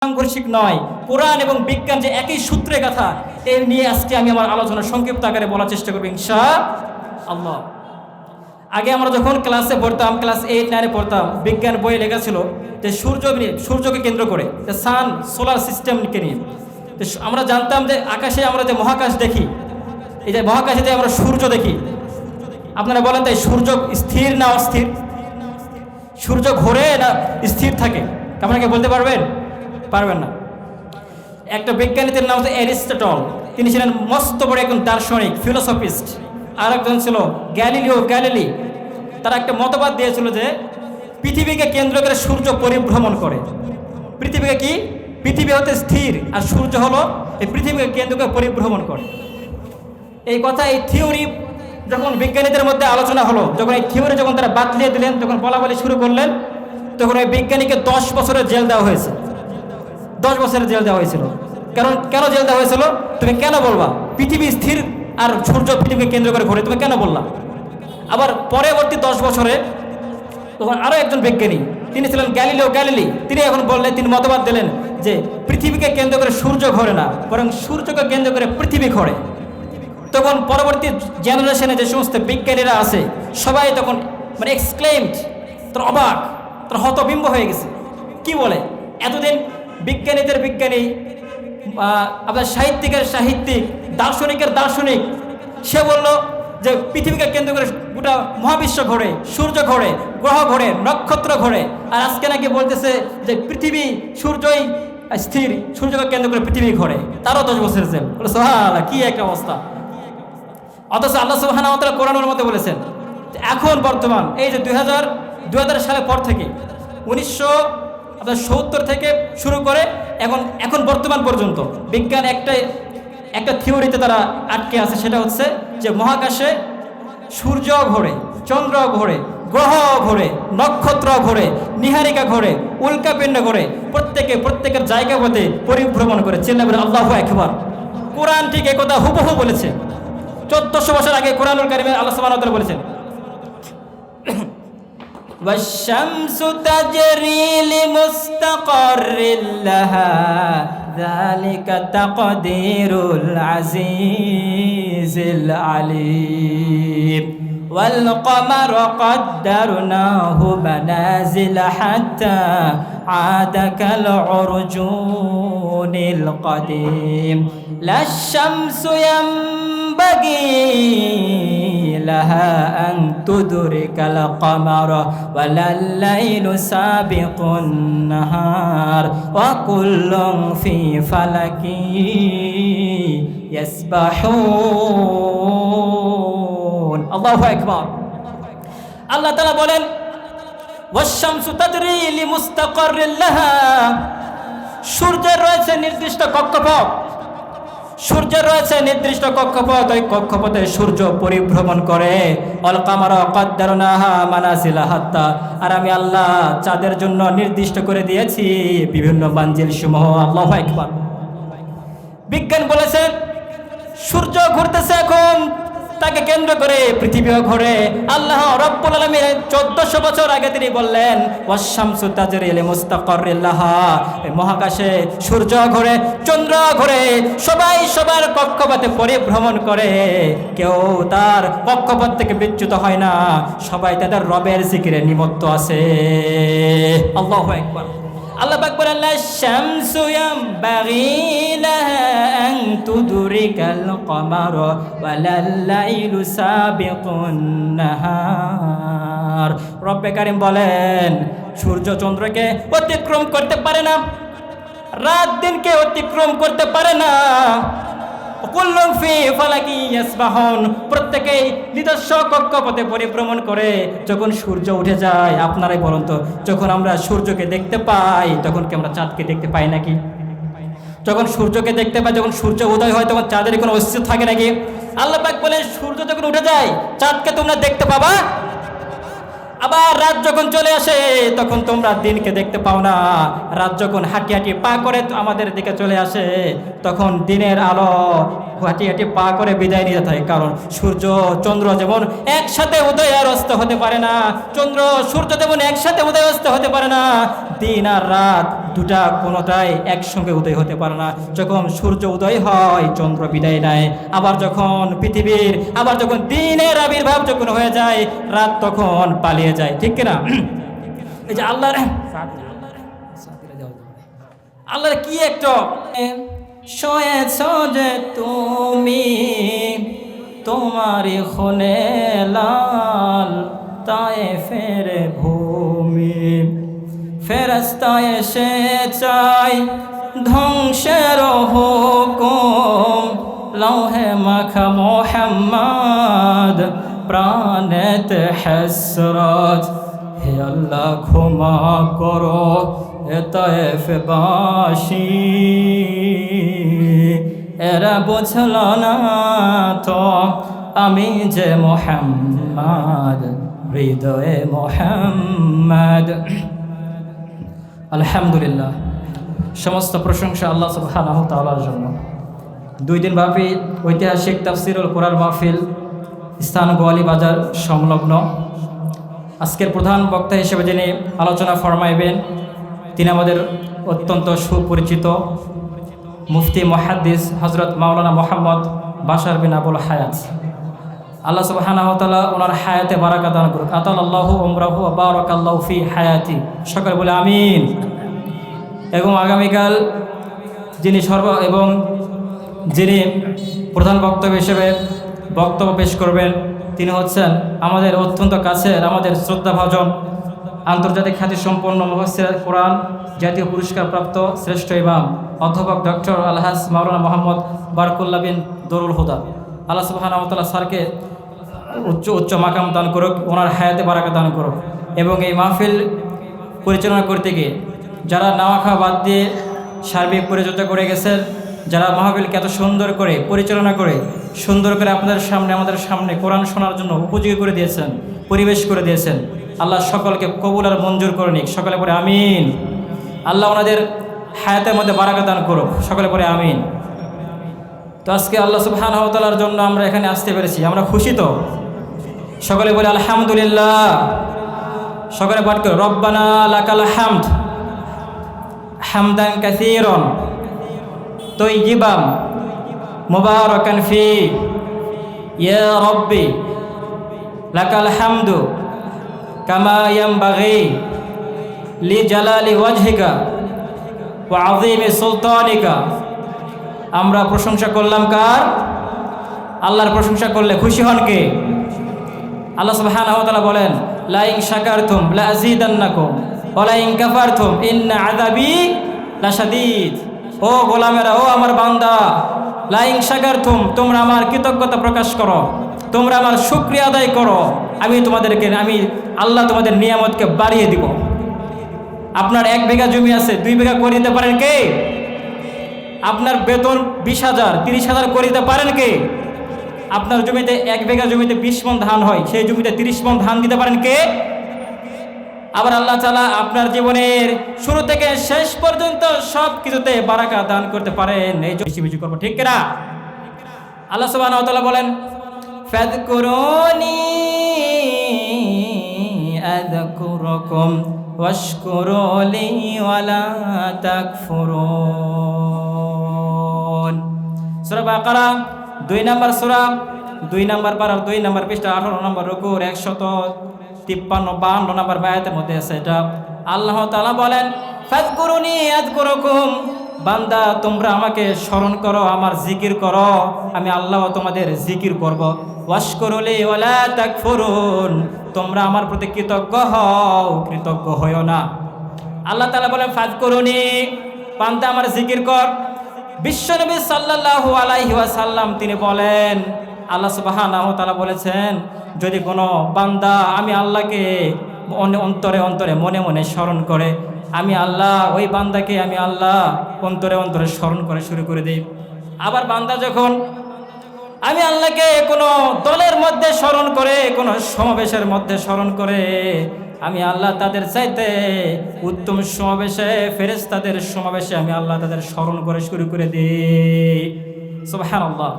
সাংঘর্ষিক নয়, কোরআন এবং বিজ্ঞান যে একই সূত্রে গাথা, এই নিয়ে আজকে আমি আমার আলোচনা সংক্ষিপ্ত আকারে বলার চেষ্টা করব ইনশাআল্লাহ। আগে আমরা যখন ক্লাসে পড়তাম, ক্লাস 8-9 পড়তাম, বিজ্ঞান বইয়ে লেখা ছিল যে সূর্যকে কেন্দ্র করে, যে সান সোলার সিস্টেমকে নিয়ে আমরা জানতাম যে আকাশে আমরা যে মহাকাশ দেখি, এই যে মহাকাশে যে আমরা সূর্য দেখি, আপনারা বলেন তাই সূর্য স্থির না অস্থির? সূর্য ঘোরে না স্থির থাকে? আপনাকে বলতে পারবেন? পারবেন না। একটা বিজ্ঞানীদের নাম হচ্ছে অ্যারিস্টটল, তিনি ছিলেন মস্ত বড় একজন দার্শনিক, ফিলোসফিস্ট। আর একজন ছিল গ্যালিলি। তারা একটা মতবাদ দিয়েছিল যে পৃথিবীকে কেন্দ্র করে সূর্য পরিভ্রমণ করে। পৃথিবীকে কি? পৃথিবী হতে স্থির, আর সূর্য হলো এই পৃথিবীকে কেন্দ্র করে পরিভ্রমণ করে। এই কথা, এই থিওরি যখন বিজ্ঞানীদের মধ্যে আলোচনা হলো, যখন এই থিওরি যখন তারা বাতলিয়ে দিলেন, তখন বলাবলি শুরু করলেন, তখন ওই বিজ্ঞানীকে 10 বছরের জেল দেওয়া হয়েছে। 10 বছরের জেল দেওয়া হয়েছিল। কেন জেল দেওয়া হয়েছিল? তুমি কেন বলবা পৃথিবী স্থির আর সূর্য পৃথিবীকে কেন্দ্র করে ঘোরে, তুমি কেন বললা? আবার পরবর্তী 10 বছরে তখন আরও একজন বিজ্ঞানী, তিনি ছিলেন গ্যালিলি, তিনি এখন বললেন, তিনি মতবাদ দিলেন যে পৃথিবীকে কেন্দ্র করে সূর্য ঘোরে না, বরং সূর্যকে কেন্দ্র করে পৃথিবী ঘোরে। তখন পরবর্তী জেনারেশনে যে সমস্ত বিজ্ঞানীরা আছে, সবাই তখন এক্সক্লেমড, তার অবাক, তার হতবিম্ব হয়ে গেছে। কি বলে? এতদিন বিজ্ঞানীদের বিজ্ঞানী, আপনার সাহিত্যিকের সাহিত্যিক, দার্শনিকের দার্শনিক, সে বলল যে পৃথিবীকে কেন্দ্র করে গোটা মহাবিশ্ব ঘোরে, সূর্য ঘোরে, গ্রহ ঘোরে, নক্ষত্র ঘোরে। আর আজকে নাকি বলতেছে যে পৃথিবী সূর্যই স্থির, সূর্যকে কেন্দ্র করে পৃথিবী ঘোরে। তারও 10 বছরের জেল। সুবহানাল্লাহ, কি একটা অবস্থা! অথচ আল্লাহ সুবহানাহু ওয়া তাআলা কোরআনের মধ্যে বলেছেন এখন বর্তমান এই যে 2000 সালের পর থেকে 1970 থেকে শুরু করে এখন বর্তমান পর্যন্ত বিজ্ঞান একটা থিওরিতে তারা আটকে আছে। সেটা হচ্ছে যে মহাকাশে সূর্য ঘোরে, চন্দ্র ঘোরে, গ্রহ ঘোরে, নক্ষত্র ঘোরে, নীহারিকা ঘোরে, উল্কাপিণ্ড ঘোরে, প্রত্যেকের জায়গা মতে পরিভ্রমণ করে। চিল্লাবেন আল্লাহু আকবার। কোরআন ঠিক একথা হুবহু বলেছে। 1400 বছর আগে কোরআনুল কারীমে আল্লাহ সুবহানাহু ওয়া তাআলা বলেছেন, والشمس تجري لمستقر لها ذلك تقدير العزيز العليم والقمر قدرناه منازل حتى عاد كالعرجون القديم لا الشمس ينبغي لها أن تدرك القمر ولا الليل سابق النهار وكل في فلك يسبحون الله أكبر। আল্লাহ তাআলা বলেন ওয়াশ-শামসু তাজরি লিমুস্তাকাররিন লাহা, সূর্যের রয়েছে নির্দিষ্ট কক্ষপথ, সূর্যের রয়েছে নির্দিষ্ট কক্ষপথ, ওই কক্ষপথে সূর্য পরিভ্রমণ করে। অল কামারা কাদ্দারনাহা মানাসিলা হাত্তা, আর আমি আল্লাহ চাঁদের জন্য নির্দিষ্ট করে দিয়েছি বিভিন্ন মানজিল সমূহ। আল্লাহু আকবার। বিজ্ঞান বলেছেন সূর্য ঘুরতেছে এখন, তাকে কেন্দ্র করে পৃথিবীও ঘোরে। আল্লাহ রাব্বুল আলামিন 1400 বছর আগে তিনি বললেন ওয়াশ-শামসু তাজরি লিমুস্তাকাররিন লাহা, মহাকাশে সূর্য ঘোরে, চন্দ্র ঘোরে, সবাই সবার কক্ষপথে পরিভ্রমণ করে, কেউ তার কক্ষপথ থেকে বিচ্যুত হয় না, সবাই তাদের রবের জিকিরে নিমত্ত আছে। আল্লাহু আকবার। আল্লাহ পাক বলেন লা শামসু ইয়ামবাগি লাহা আন তুদরিকাল কমারা ওয়ালাল লাইলু সাবিকুন নাহার। রব্বে কারীম বলেন সূর্য চন্দ্রকে অতিক্রম করতে পারে না, রাত দিনকে অতিক্রম করতে পারে না। কুল্লুন ফি ফালাকি ইয়াসবাহুন, প্রত্যেকেই নিজস্ব কক্ষপথে পরিভ্রমণ করে। যখন সূর্য উঠে যায়, আপনারাই বলুন তো, যখন আমরা সূর্যকে দেখতে পাই তখন কি আমরা চাঁদকে দেখতে পাই নাকি? যখন সূর্যকে দেখতে পাই, যখন সূর্য উদয় হয়, তখন চাঁদের কোনো অস্তিত্ব থাকে নাকি? আল্লাহ পাক বলেন সূর্য যখন উঠে যায় চাঁদকে তোমরা দেখতে পাবা, আবার রাত যখন চলে আসে তখন তোমরা দিনকে দেখতে পাও না। রাত যখন হাঁটি হাঁটি পা করে আমাদের দিকে চলে আসে, তখন দিনের আলো হাঁটি হাঁটি পা করে বিদায় নিতে থাকে। কারণ সূর্য চন্দ্র যেমন একসাথে উদয় আর অস্ত হতে পারে না, চন্দ্র সূর্য যেমন একসাথে উদয় অস্ত হতে পারে না, দিন আর রাত দুটা কোনোটাই একসঙ্গে উদয় হতে পারে না। যখন সূর্য উদয় হয় চন্দ্র বিদায় নেয়, আবার যখন দিনের আবির্ভাব যখন হয়ে যায় রাত তখন পালিয়ে যায়, ঠিক কিনা? এই যে আল্লাহর কি একটা শোয়েছ যে তুমি তোমারি খুনে লাল তায়েফের ভূমি, ফেরেশতা এসে চাই ধ্বংসের হুকুম, লৌহে মাখা মুহাম্মদ প্রাণেতে হসরত, হে আল্লাহ ক্ষমা করো এ তায়েফবাসী, এরা বুঝল না তো আমি যে মুহাম্মদ, হৃদয়ে মুহাম্মদ। আলহামদুলিল্লাহ, সমস্ত প্রশংসা আল্লাহ সুবহানাহু ওয়া তাআলার জন্য। 2 দিন ব্যাপী ঐতিহাসিক তাফসীরুল কোরআন মাহফিল স্থান গোয়ালি বাজার সংলগ্ন। আজকের প্রধান বক্তা হিসেবে যিনি আলোচনা ফরমাইবেন তিনি আমাদের অত্যন্ত সুপরিচিত মুফতি মুহাদ্দিস হযরত মাওলানা মুহাম্মদ বাশার বিন আবুল হায়াত। আল্লাহ সুবহানাহু ওয়া তাআলা ওনার হায়াতে বারাকা দান করুক। আতালাল্লাহু উমরাহু ওয়া বারাকাল্লাহু ফি হায়াতি। সকলে বলে আমিন। এবং আগামীকাল যিনি প্রধান বক্তব্য হিসেবে বক্তব্য পেশ করবেন তিনি হচ্ছেন আমাদের অত্যন্ত কাছের, আমাদের শ্রদ্ধাভাজন, আন্তর্জাতিক খ্যাতিসম্পন্ন মুফাসসির কোরআন, জাতীয় পুরস্কারপ্রাপ্ত শ্রেষ্ঠ ইমাম অধ্যাপক ডক্টর আলহাজ মাওলানা মোহাম্মদ বারকুল্লাহ বিন দরুল হুদা। আল্লাহ সুবহানাহু ওয়া তাআলা স্যারকে উচ্চ মাকাম দান করুক, ওনার হায়াতে বারাকা দান করুক। এবং এই মাহফিল পরিচালনা করতে গিয়ে যারা নাওয়া খাওয়া বাদ দিয়ে সার্বিক পরিচর্যা করে গেছেন, যারা মাহফিলকে এত সুন্দর করে পরিচালনা করে সুন্দর করে আমাদের সামনে কোরআন শোনার জন্য উপযোগী করে দিয়েছেন, পরিবেশ করে দিয়েছেন, আল্লাহ সকলকে কবুল আর মঞ্জুর করে নিক। সকলে পরে আমিন। আল্লাহ ওনাদের হায়াতের মধ্যে বারাকা দান করুক। সকলে পরে আমিন। তো আজকে আল্লাহ সুবহানাহু ওয়া তাআলার জন্য আমরা এখানে আসতে পেরেছি, আমরা খুশি তো? সকলে বলে আলহামদুলিল্লাহ। সকলে পাঠ করে রব্বানা লাকাল হামদ হামদান কাসীরান তাইয়িবান মুবারাকান ফি, ইয়া রাব্বি লাকাল হামদু কামা ইয়ানবাগি লিজালালি ওয়াজহিকা ওয়া আযীমি সুলতানিকা। আমরা প্রশংসা করলাম কার? আল্লাহর প্রশংসা করলে খুশি হন কে? আল্লাহ সুবহানাহু ওয়া তাআলা বলেন লা ইন শাকারতুম লা আযীদান্নাকুম ওয়া লা ইন কাফারতুম ইন্না আযাবি লাশাদীদ। ও গোলামেরা, ও আমার বান্দা, লা ইন শাকারতুম, তোমরা আমার কৃতজ্ঞতা প্রকাশ করো, তোমরা আমার শুকরিয়া আদায় করো, আমি আল্লাহ তোমাদের নিয়ামতকে বাড়িয়ে দিব। আপনার 1 বিঘা জমি আছে, 2 বিঘা করে দিতে পারেন কে? আপনার বেতন 20,000 30,000 করে দিতে পারেন কে? আপনার জমিতে 1 বিঘা জমিতে 20 মণ ধান হয়, সেই জমিতে 30 মণ ধান দিতে পারেন কে? আবার আল্লাহ তাআলা আপনার জীবনের শুরু থেকে শেষ পর্যন্ত সব কিছুতে বারাকা দান করতে পারেন। এই জন্য বেশি করবো, ঠিক কিনা? আল্লাহ সুবহানাহু ওয়া তাআলা বলেন ফাযকুরুনি আযকুরুকুম ওয়াশকুরু লি ওয়ালা তাকফুরুন। সূরা বাকারা 2 নম্বর সূরা, 2 নম্বর পারার 2 নম্বর পৃষ্ঠা 18 নম্বর রুকুর 153-52 নম্বর আয়াতের মধ্যে আছে। এটা আল্লাহ তাআলা বলেন ফাযকুরুনি আযকুরুকুম, বান্দা তোমরা আমাকে স্মরণ করো, আমার জিকির করো, আমি আল্লাহ তোমাদের জিকির করব। ওয়াশকুরু লি ওয়ালা তাকফুরুন, তোমরা আমার প্রতি কৃতজ্ঞ হও, কৃতজ্ঞ হইও না। আল্লাহ তাআলা বলেন ফাযকুরুনি, বান্দা আমার জিকির কর। বিশ্বনবী সাল্লাল্লাহু আলাইহি ওয়াসাল্লাম তিনি বলেন, আল্লাহ সুবহানাহু ওয়া তাআলা বলেছেন যদি কোনো বান্দা আমি আল্লাহকে অন্তরে অন্তরে মনে মনে স্মরণ করে, আমি আল্লাহ ওই বান্দাকে আমি আল্লাহ অন্তরে অন্তরে স্মরণ করে শুরু করে দিই। আবার বান্দা যখন আমি আল্লাহকে কোনো দলের মধ্যে স্মরণ করে, কোনো সমাবেশের মধ্যে স্মরণ করে, আমি আল্লাহ তাদের চাইতে উত্তম সমাবেশে, ফেরেশতাদের সমাবেশে আমি আল্লাহ তাদের স্মরণ করে শুরু করে দিই। সুবহানাল্লাহ।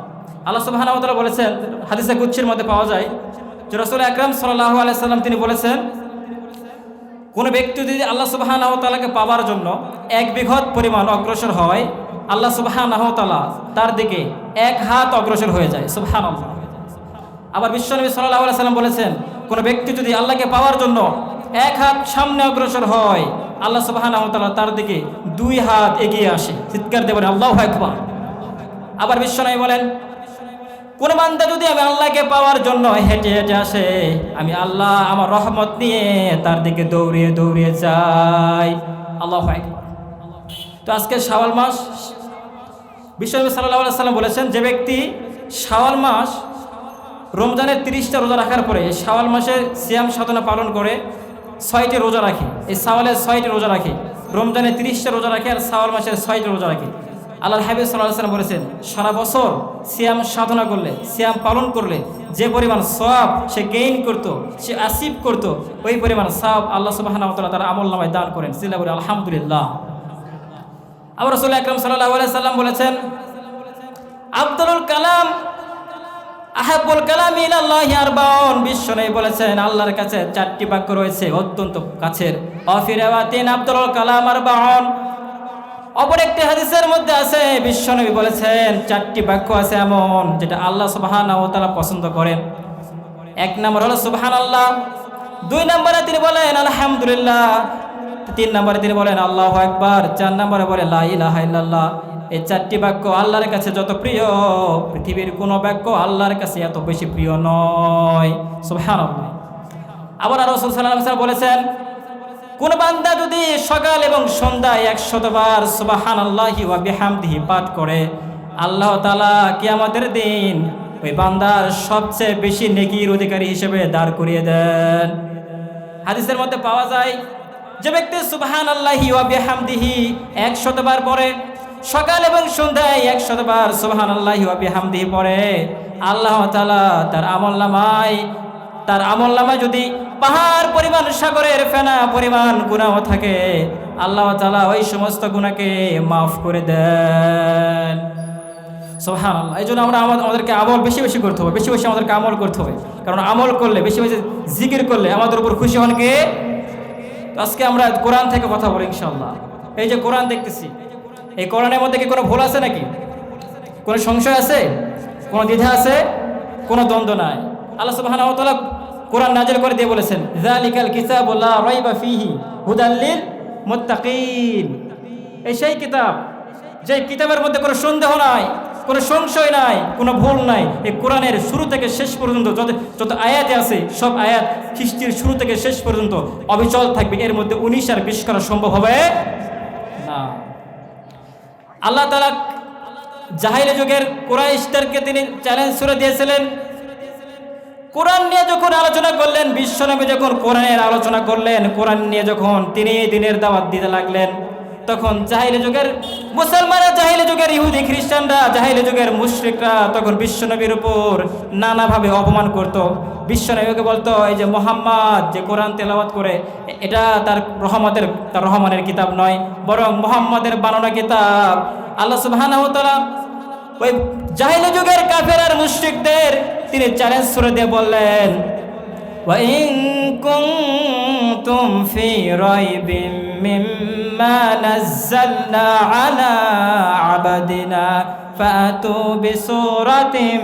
আল্লাহ সুবহানাহু ওয়া তাআলা বলেছেন, হাদিসে কুদসির মধ্যে পাওয়া যায় যে রাসূল আকরাম সাল্লাল্লাহু আলাইহি সাল্লাম তিনি বলেছেন কোনো ব্যক্তি যদি আল্লাহ সুবহানাহু ওয়া তাআলাকে পাওয়ার জন্য এক বিঘত পরিমাণ অগ্রসর হয়, আল্লাহ সুবহানাহু ওয়া তাআলা তার দিকে এক হাত অগ্রসর হয়ে যায়। সুবহানাল্লাহ। আবার বিশ্বনবী সাল্লাল্লাহু আলাইহি সাল্লাম বলেছেন, কোনো ব্যক্তি যদি আল্লাহকে পাওয়ার জন্য এক হাত সামনে অগ্রসর হয়, আল্লাহ সুবহানাহু ওয়া তাআলা তার দিকে দুই হাত এগিয়ে আসে। চিৎকার দিয়ে বলেন আল্লাহু আকবার। আবার বিশ্বনবী বলেন, কোন বান্দা যদি আমি আল্লাহকে পাওয়ার জন্য হেঁটে হেঁটে আসে, আমি আল্লাহ আমার রহমত নিয়ে তার দিকে দৌড়িয়ে দৌড়িয়ে যাই। আল্লাহু আকবার। তো আজকে শাওয়াল মাস, বিশ্বনবী সাল্লাল্লাহু আলাইহি সাল্লাম বলেছেন, যে ব্যক্তি শাওয়াল মাস রমজানের 30টা রোজা রাখার পরে শাওয়াল মাসের সিয়াম সাধনা পালন করে 6টি রোজা রাখে, এই শাওয়ালের 6টি রোজা রাখে, রমজানের 30টা রোজা রাখে আর শাওয়াল মাসের 6টি রোজা রাখে, আল্লাহর হাবিব সাল্লাল্লাহু আলাইহি ওয়াসাল্লাম বলেছেন, সারা বছর সিয়াম সাধনা করলে, সিয়াম পালন করলে যে পরিমাণ সওয়াব সে গেইন করত, সে আসিভ করত, ওই পরিমাণ সওয়াব আল্লাহ সুবহানাহু ওয়া তাআলা তার আমলনামায় দান করেন। সিল্লাহ বলে আলহামদুলিল্লাহ। আবার রাসূল আকরাম সাল্লাল্লাহু আলাইহি সাল্লাম বলেছেন, আফদালুল কালাম আহাব্বুল কালাম ইলাল্লাহি আরবাউন। বিশ্বনবী বলেছেন, আল্লাহর কাছে 4টি বাক্য রয়েছে অত্যন্ত কাছের। অফি রাওয়াতিন আফদালুল কালাম আরবাউন। অপর একটি হাদিসের মধ্যে আছে, বিশ্বনবী বলেছেন 4টি বাক্য আছে এমন যেটা আল্লাহ সুবহানাহু ওয়া তাআলা পছন্দ করেন। 1 নম্বর হলো সুবহানাল্লাহ, 2 নম্বরে তিনি বলেন আলহামদুলিল্লাহ, 3 নম্বরে তিনি বলেন আল্লাহু আকবার, 4 নম্বরে বলেন লা ইলাহা ইল্লাল্লাহ। এই 4টি বাক্য আল্লাহর কাছে যত প্রিয়, পৃথিবীর কোনো বাক্য আল্লাহর কাছে এত বেশি প্রিয় নয়। সুবহানাল্লাহ। আবার রাসূল সাল্লাল্লাহু আলাইহি ওয়াসাল্লাম বলেছেন, কোন বান্দা যদি সকাল এবং সন্ধ্যায় 100 বার সুবহানাল্লাহি ওয়া বিহামদিহি পাঠ করে, আল্লাহ তাআলা কিয়ামতের দিন ওই বান্দার সবচেয়ে বেশি নেকির অধিকারী হিসেবে দাঁড় করিয়ে দেন। হাদিসের মধ্যে পাওয়া যায়, যে ব্যক্তি সুবহানাল্লাহি ওয়া বিহামদিহি 100 বার পড়ে, সকাল এবং সন্ধ্যায় 100 বার সুবহানাল্লাহি ওয়া বিহামদিহি পড়ে, আল্লাহ তাআলা তার আমলনামায় যদি পাহাড় পরিমাণ সাগরের ফেনা পরিমাণ গুনাহ থাকে, আল্লাহ তাআলা ওই সমস্ত গুনাহকে মাফ করে দেন। সুবহানাল্লাহ। এই জন্য আমাদেরকে আমল বেশি বেশি করতে হবে, বেশি বেশি আমাদেরকে আমল করতে হবে, কারণ আমল করলে, বেশি বেশি জিকির করলে আমাদের উপর খুশি হন কে? আজকে আমরা কোরআন থেকে কথা বলি ইনশাআল্লাহ। এই যে কোরআন দেখতেছি, এই কোরআনের মধ্যে কি কোনো ভুল আছে নাকি? কোনো সংশয় আছে? কোনো দ্বিধা আছে? কোনো দ্বন্দ্ব নাই। আল্লাহ সুবহানাহু ওয়া তাআলা কোরআন নাযিল করে দিয়ে বলেছেন, যালিকাল কিতাবু লা রাইবা ফীহি হুদাল লিল মুত্তাকিন। এই সেই কিতাব, যে কিতাবের মধ্যে কোনো সন্দেহ নাই, কোনো সংশয় নাই, কোনো ভুল নাই। এই কোরআনের শুরু থেকে শেষ পর্যন্ত যত আয়াত আছে, সব আয়াত সৃষ্টির শুরু থেকে শেষ পর্যন্ত অবিচল থাকবে, এর মধ্যে 19 আর 20 করা সম্ভব হবে না। আল্লাহ তাআলা জাহিলি যুগের কুরাইশদেরকে তিনি চ্যালেঞ্জ ছুড়ে দিয়েছিলেন। কোরআন নিয়ে যখন আলোচনা করলেন, বিশ্বনবী যখন কোরআনের আলোচনা করলেন, কোরআন নিয়ে যখন তিনি দিনের দাওয়াত দিতে লাগলেন, তখন জাহিলি যুগের মুসলমানরা, জাহিলি যুগের ইহুদি খ্রিস্টানরা, জাহিলি যুগের মুশরিকরা তখন বিশ্বনবীর উপর নানাভাবে অপমান করত। বিশ্বনবীকে বলতো, এই যে মুহাম্মদ যে কোরআন তেলাওয়াত করে, এটা তার রহমানের কিতাব নয়, বরং মুহাম্মাদের বানানো কিতাব। আল্লাহ সুবহানাহু ওয়া তাআলা ওই জাহিলি যুগের কাফের আর মুশরিকদের তিনি চ্যালেঞ্জ ছুড়ে দিয়ে বললেন, ওয়া ইন কুনতুম ফি রাইবিন মিম্মা নাযালনা আলা আবাদিনা ফাতু বিসূরাতিন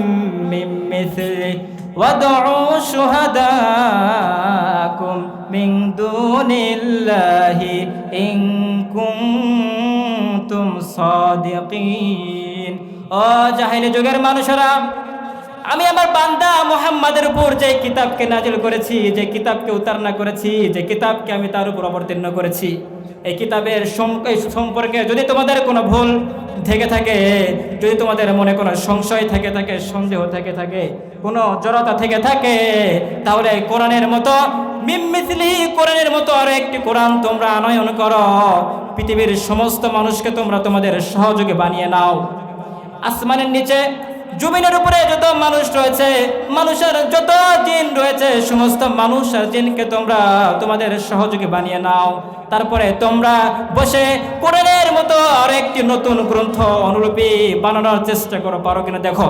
মিন মিথলিহি ওয়াদউ শুহাদাকুম মিন দুনিল্লাহি ইন কুনতুম সাদিকিন। ও জাহিলি যুগের মানুষেরা, আমি আমার বান্দা মুহাম্মাদের উপর যে কিতাবকে নাজিল করেছি, যে কিতাবকে উতারনা করেছি, যে কিতাবকে আমি তার উপর অবতীর্ণ করেছি, এই কিতাবের সম্পর্কে যদি তোমাদের কোনো ভুল থেকে থাকে, যদি তোমাদের মনে কোনো সংশয় থেকে থাকে, সন্দেহ থেকে থাকে, কোনো জড়তা থেকে থাকে, তাহলে কোরআনের মতো মিম্মিথলিহি, কোরআনের মতো আরো একটি কোরআন তোমরা আনয়ন করো। পৃথিবীর সমস্ত মানুষকে তোমরা তোমাদের সহযোগী বানিয়ে নাও। আসমানের নিচে, জমিনের উপরে যত মানুষ রয়েছে, মানুষের যত জিন রয়েছে, সমস্ত মানুষ আর জিনকে তোমরা তোমাদের সহযোগী বানিয়ে নাও। তারপরে তোমরা বসে কোরআনের মতো আর একটি নতুন গ্রন্থ অনুরূপী বানানোর চেষ্টা করো, পারো কিনা দেখো।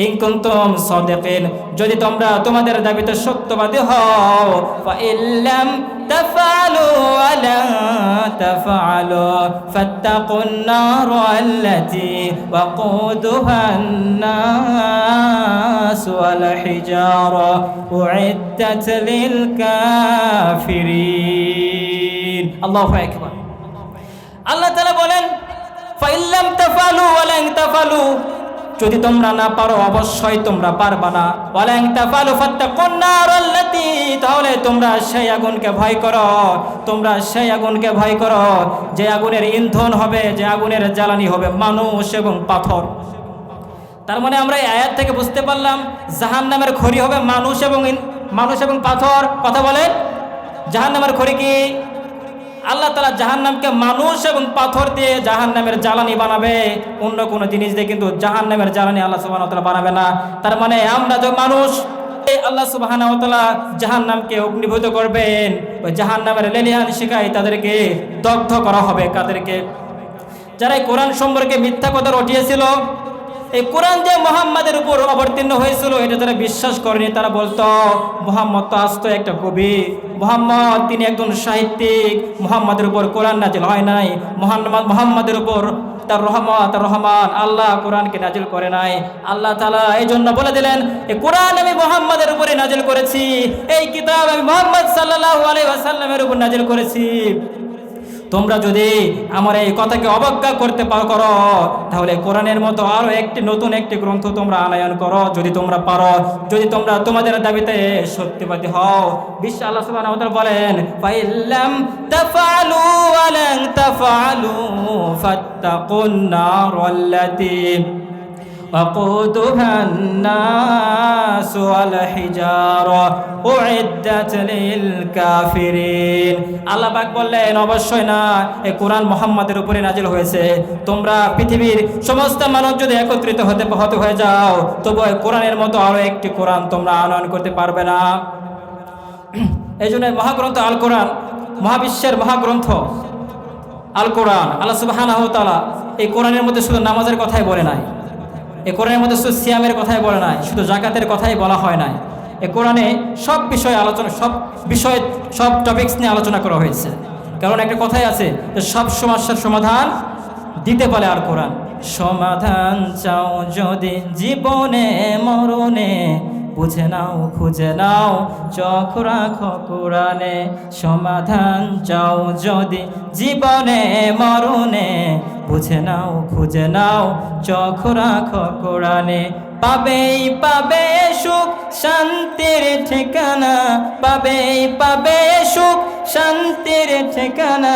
ইন কুনতুম সাদিকিন, যদি তোমরা তোমাদের দাবিতে সত্যবাদী হও। ফা ইল্লাম তাফআলু ওয়া লা তাফআলু ফাত্তাকুন নার আল্লাতী ওয়াকুদুহান নাস ওয়াল হিজারা উইদ্দাত লিল কাফিরিন। আল্লাহু আকবার। আল্লাহ তাআলা বলেন ফা ইল্লাম তাফআলু ওয়া লা তাফআলু, যদি তোমরা না পারো অবশ্যই তোমরা পারবা না। ওয়ালাং তাফালু ফাত্তাকুন নার আল্লাতী, তাহলে তোমরা সেই আগুনকে ভয় করো, তোমরা সেই আগুনকে ভয় করো যে আগুনের ইন্ধন হবে, যে আগুনের জ্বালানি হবে মানুষ এবং পাথর। তার মানে আমরা এই আয়াত থেকে বুঝতে পারলাম জাহান্নামের খড়ি হবে মানুষ এবং পাথর। কথা বলেন, জাহান্নামের খড়ি কি? আল্লাহ তাআলা জাহান্নামকে মানুষ এবং পাথর দিয়ে জাহান্নামের জ্বালানি বানাবে, অন্য কোনো জিনিস দিয়ে কিন্তু জাহান্নামের জ্বালানি আল্লাহ সুবহানাহু ওয়া তাআলা বানাবে না। তার মানে আমরা যে মানুষ, আল্লাহ সুবহানাহু ওয়া তাআলা জাহান্নামকে অগ্নিভূত করবেন, ওই জাহান্নামের লেলিহান শিখায় তাদেরকে দগ্ধ করা হবে। কাদেরকে? যারা এই কোরআন সম্পর্কে মিথ্যা কথা রটিয়েছিল, এই কোরআন যে মুহাম্মাদের উপর অবতীর্ণ হয়েছিল এটা তারা বিশ্বাস করেনি। তারা বলতো মুহাম্মদ তো আস্ত একটা কবি, মুহাম্মদ তিনি একজন সাহিত্যিক, মুহাম্মাদের উপর কোরআন নাজিল হয় নাই, মুহাম্মাদের উপর তার রহমান আল্লাহ কোরআনকে নাজিল করে নাই। আল্লাহ তাআলা এই জন্য বলে দিলেন এই কোরআন আমি মুহাম্মাদের উপরে নাজিল করেছি, এই কিতাব আমি মুহাম্মদ সাল্লাল্লাহু আলাইহি ওয়াসাল্লামের উপর নাজিল করেছি। তোমরা যদি আমার এই কথাকে অবজ্ঞা করতে করো, তাহলে কোরআনের মতো আরো নতুন একটি গ্রন্থ তোমরা আনয়ন করো যদি তোমরা পারো, যদি তোমরা তোমাদের দাবিতে সত্যবাদী হও। বিশ্ব আল্লাহ সুবহানাহু ওয়া তাআলা বলেন ফাইল্লাম তাফআলু ওয়া লান তাফআলু ফাত্তাকুন নার আল্লাতী وقودها الناس والحجارة أعدت للكافرين। আল্লাহ পাক বললেন অবশ্যই না, এই কোরআন মুহাম্মাদের উপরে নাজিল হয়েছে। তোমরা পৃথিবীর সমস্ত মানুষ যদি একত্রিত হয়ে যাও, তবু এই কোরআনের মতো আরো একটি কোরআন তোমরা আনয়ন করতে পারবে না। এই জন্য মহাগ্রন্থ আল কোরআন, মহাবিশ্বের মহাগ্রন্থ আল কোরআন, আল্লাহ সুবহানাহু ওয়া তাআলা এই কোরআনের মধ্যে শুধু নামাজের কথাই বলে নাই, এই কোরআনের মধ্যে শুধু সিয়ামের কথাই বলে নাই, শুধু জাকাতের কথাই বলা হয় নাই। এই কোরআনে সব বিষয়ে আলোচনা, সব টপিকস নিয়ে আলোচনা করা হয়েছে। কারণ একটা কথাই আছে যে সব সমস্যার সমাধান দিতে পারে আর কোরআন। সমাধান চাও যদি জীবনে মরণে, বুঝে নাও খুঁজে নাও চোখ রাখো কোরআনে। সমাধান চাও যদি জীবনে মরণে, বুঝে নাও খুঁজে নাও চোখ রাখো কোরআনে। পাবে সুখ শান্তির ঠিকানা, পাবে সুখ শান্তির ঠিকানা,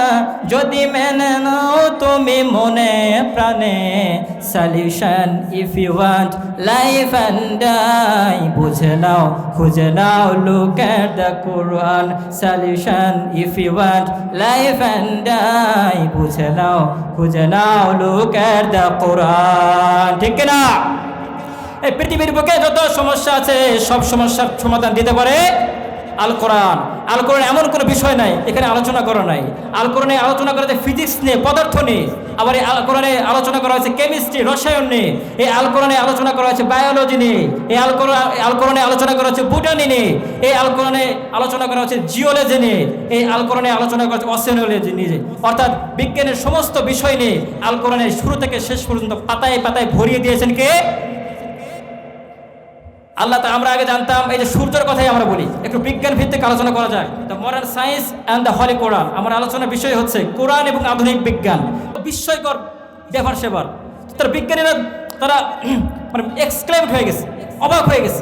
যদি মেনে নাও তুমি মনে প্রাণে। Solution if you want life and die, বুঝে নাও খুঁজে নাও look at the Quran. Solution if you want life and die, বুঝে নাও খুঁজে নাও লুক এট দ্য কোরআন। ঠিক না? এই পৃথিবীর বুকে যত সমস্যা আছে সব সমস্যার সমাধান দিতে পারে আল কোরআন। আল কোরআন এমন কোনো বিষয় নাই এখানে আলোচনা করা নাই। আল কোরআনে আলোচনা করা হয়েছে ফিজিক্স নিয়ে, পদার্থ নিয়ে। আবার এই আল কোরআনে আলোচনা করা হয়েছে কেমিস্ট্রি, রসায়ন নিয়ে। এই আল কোরআনে আলোচনা করা হয়েছে বায়োলজি নিয়ে। এই আল কোরআনে আলোচনা করা হচ্ছে বুটানি নিয়ে। এই আল কোরআনে আলোচনা করা হচ্ছে জিওলজি নিয়ে। এই আল কোরআনে আলোচনা করা হচ্ছে অসিওলজি নিয়ে। অর্থাৎ বিজ্ঞানের সমস্ত বিষয় নিয়ে আল কোরআনের শুরু থেকে শেষ পর্যন্ত পাতায় পাতায় ভরিয়ে দিয়েছেন কে? আল্লাহ। আমরা আগে জানতাম এই যে সূর্যের কথাই আমরা বলি, একটু বিজ্ঞান ভিত্তিক আলোচনা করা যায়। The modern science and the holy Quran. আমার আলোচনার বিষয় হচ্ছে কোরআন এবং আধুনিক বিজ্ঞান। বিস্ময়কর ব্যাপার সেবার। তার বিজ্ঞানীরা তারা মানে এক্সক্লেমড হয়ে গেছে, অবাক হয়ে গেছে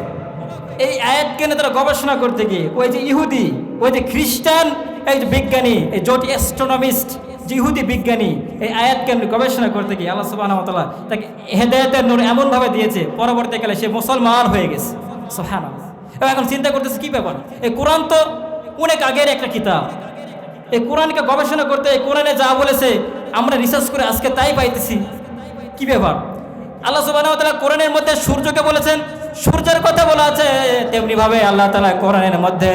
এই আয়াতকে নিয়ে তারা গবেষণা করতে গিয়ে। ওই যে ইহুদি, ওই যে খ্রিস্টান, এই যে বিজ্ঞানী, এই জোট অ্যাস্ট্রোনমিস্ট, যে ইহুদি বিজ্ঞানী, এই আয়াতকে গবেষণা করতে গিয়ে আল্লাহ সুবহানাহু ওয়া তাআলা তাকে হেদায়েতের নূর এমনভাবে দিয়েছে, পরবর্তীকালে সে মুসলমান হয়ে গেছে। সুবহানাল্লাহ। এবং এখন চিন্তা করতেছে কি ব্যাপার, এই কোরআন তো অনেক আগের একটা কিতাব। এই কোরআনকে গবেষণা করতে, এই কোরআনে যা বলেছে আমরা রিসার্চ করে আজকে তাই পাইতেছি। কি ব্যাপার? আল্লাহ সুবহানাহু ওয়া তাআলা কোরআনের মধ্যে সূর্যকে বলেছেন, সূর্যের কথা বলা আছে। তেমনিভাবে আল্লাহ তাআলা কোরআনের মধ্যে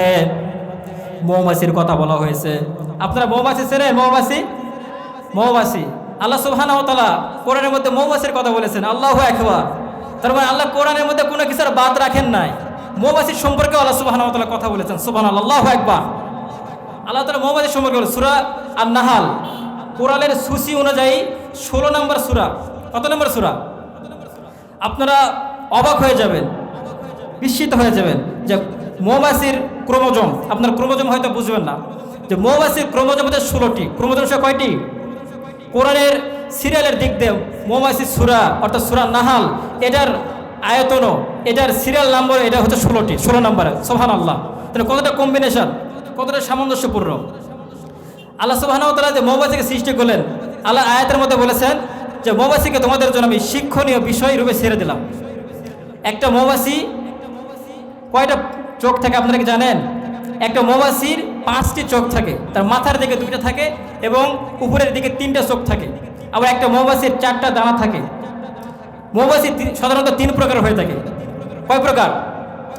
মৌমাছির কথা বলা হয়েছে। আপনারা মৌমাছি চেনেন? মৌমাছি আল্লাহ সুবহানাহু ওয়া তাআলা কোরআনের মধ্যে মৌমাছির কথা বলেছেন। আল্লাহু আকবার। তার মানে আল্লাহ কোরআনের মধ্যে কোনো কিছুর বাদ রাখেন নাই। মৌমাছির সম্পর্কে আল্লাহ সুবহানাহু ওয়া তাআলা কথা বলেছেন, সুবহানাল্লাহ, আল্লাহু আকবার। আল্লাহ তাআলা মৌমাছির সম্পর্কে বলে সূরা আন-নাহাল, কোরআনের সূচি অনুযায়ী 16 নম্বর সূরা। কত নম্বর সূরা? আপনারা অবাক হয়ে যাবেন, বিস্মিত হয়ে যাবেন যে মৌমাছির ক্রোমোজোম, আপনার ক্রোমোজোম হয়তো বুঝবেন না, যে মৌমাছির ক্রোমোজোম হচ্ছে 16টি। ক্রোমোজোম সে কয়টি? কোরআনের সিরিয়ালের দিক দিয়ে মৌমাছির সূরা অর্থাৎ সূরা নাহাল, এটার আয়তনও, এটার সিরিয়াল নাম্বার, এটা হচ্ছে 16টি, 16 নম্বরে। সুবহানাল্লাহ, তাহলে কতটা কম্বিনেশন, কতটা সামঞ্জস্যপূর্ণ। আল্লাহ সুবহানাহু ওয়া তাআলা যে মৌমাছিকে সৃষ্টি করলেন, আল্লাহ আয়াতের মধ্যে বলেছেন যে মৌমাছিকে তোমাদের জন্য আমি শিক্ষণীয় বিষয় রূপে ছেড়ে দিলাম। একটা মৌমাছি কয়টা চোখ থাকে আপনারা কি জানেন? একটা মৌমাছির 5টি চোখ থাকে, তার মাথার দিকে 2টা থাকে এবং উপরের দিকে 3টা চোখ থাকে। আবার একটা মৌমাছির 4টা দানা থাকে। মৌমাছি সাধারণত 3 প্রকার হয়ে থাকে। কয় প্রকার?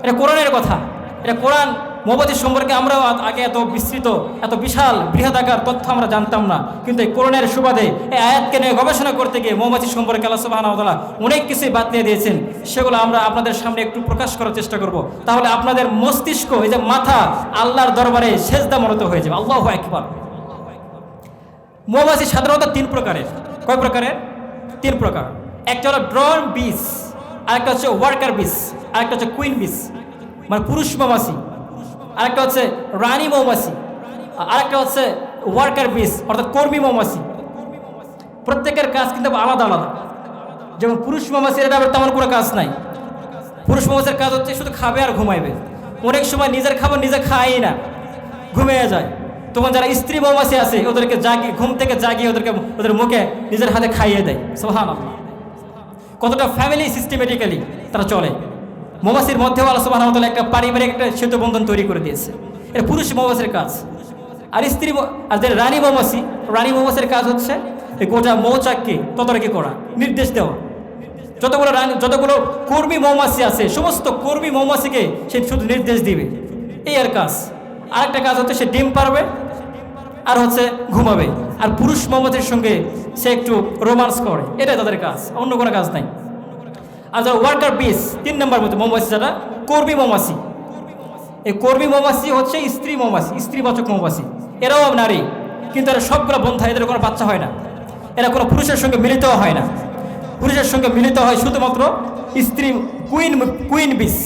এটা কোরআনের কথা, এটা কোরআন। মৌমাছির সম্পর্কে আমরাও আগে এত বিস্তৃত, এত বিশাল বৃহদাকার তথ্য আমরা জানতাম না, কিন্তু এই কোরআনের সুবাদে এই আয়াতকে নিয়ে গবেষণা করতে গিয়ে মৌমাছির সম্পর্কে আল্লাহ সুবহানাহু ওয়া তাআলা অনেক কিছুই বাদ দিয়ে দিয়েছেন। সেগুলো আমরা আপনাদের সামনে একটু প্রকাশ করার চেষ্টা করব। তাহলে আপনাদের মস্তিষ্ক, এই যে মাথা, আল্লাহর দরবারে সেজদা মনত হয়ে যাবে। আল্লাহু আকবার। মৌমাছি সাধারণত 3 প্রকারের। কয় প্রকারের? 3 প্রকার। একটা হলো ড্রোন বিস, আরেকটা হচ্ছে ওয়ার্কার বিস, আরেকটা হচ্ছে কুইন বিস মানে পুরুষ মৌমাছি, আরেকটা হচ্ছে রানী মৌমাছি, আরেকটা হচ্ছে ওয়ার্কার বিস অর্থাৎ কর্মী মৌমাছি। প্রত্যেকের কাজ কিন্তু আলাদা আলাদা। যেমন পুরুষ মৌমাছির এটা আবার তেমন কোনো কাজ নাই। পুরুষ মৌমাছির কাজ হচ্ছে শুধু খাবে আর ঘুমাইবে। অনেক সময় নিজের খাবার নিজে খায় না, ঘুমিয়ে যায়। তখন যারা স্ত্রী মৌমাছি আছে ওদেরকে জাগিয়ে, ঘুম থেকে জাগিয়ে ওদেরকে ওদের মুখে নিজের হাতে খাইয়ে দেয়। সুবহানাল্লাহ, কতটা ফ্যামিলি সিস্টেমেটিক্যালি তারা চলে। মৌমাছির মধ্যেও আল্লাহ সুবহানাহু ওয়া তাআলা একটা পারিবারিক একটা সেতু বন্ধন তৈরি করে দিয়েছে। এটা পুরুষ মৌমাছির কাজ। আর আর যে রানী মৌমাছি, রানী মৌমাছির কাজ হচ্ছে এই গোটা মৌচাককে তদারকি করা, নির্দেশ দেওয়া। যতগুলো কর্মী মৌমাছি আছে সমস্ত কর্মী মৌমাছিকে সে শুধু নির্দেশ দিবে, এই আর কাজ। আরেকটা কাজ হচ্ছে সে ডিম পারবে আর হচ্ছে ঘুমাবে। আর পুরুষ মৌমাছির সঙ্গে সে একটু রোমান্স করে, এটাই তাদের কাজ, অন্য কোনো কাজ নাই। আর যারা ওয়ার্কার বিস, 3 নম্বর মধ্যে মৌমাছি, যারা কর্মী মৌমাছি, এই কর্মী মৌমাছি হচ্ছে স্ত্রী মৌমাছি, স্ত্রীবাচক মৌমাছি। এরাও নারী, কিন্তু এরা সবগুলো বন্ধা, এদের কোনো বাচ্চা হয় না। এরা কোনো পুরুষের সঙ্গে মিলিতও হয় না। পুরুষের সঙ্গে মিলিত হয় শুধুমাত্র স্ত্রী কুইন বিস।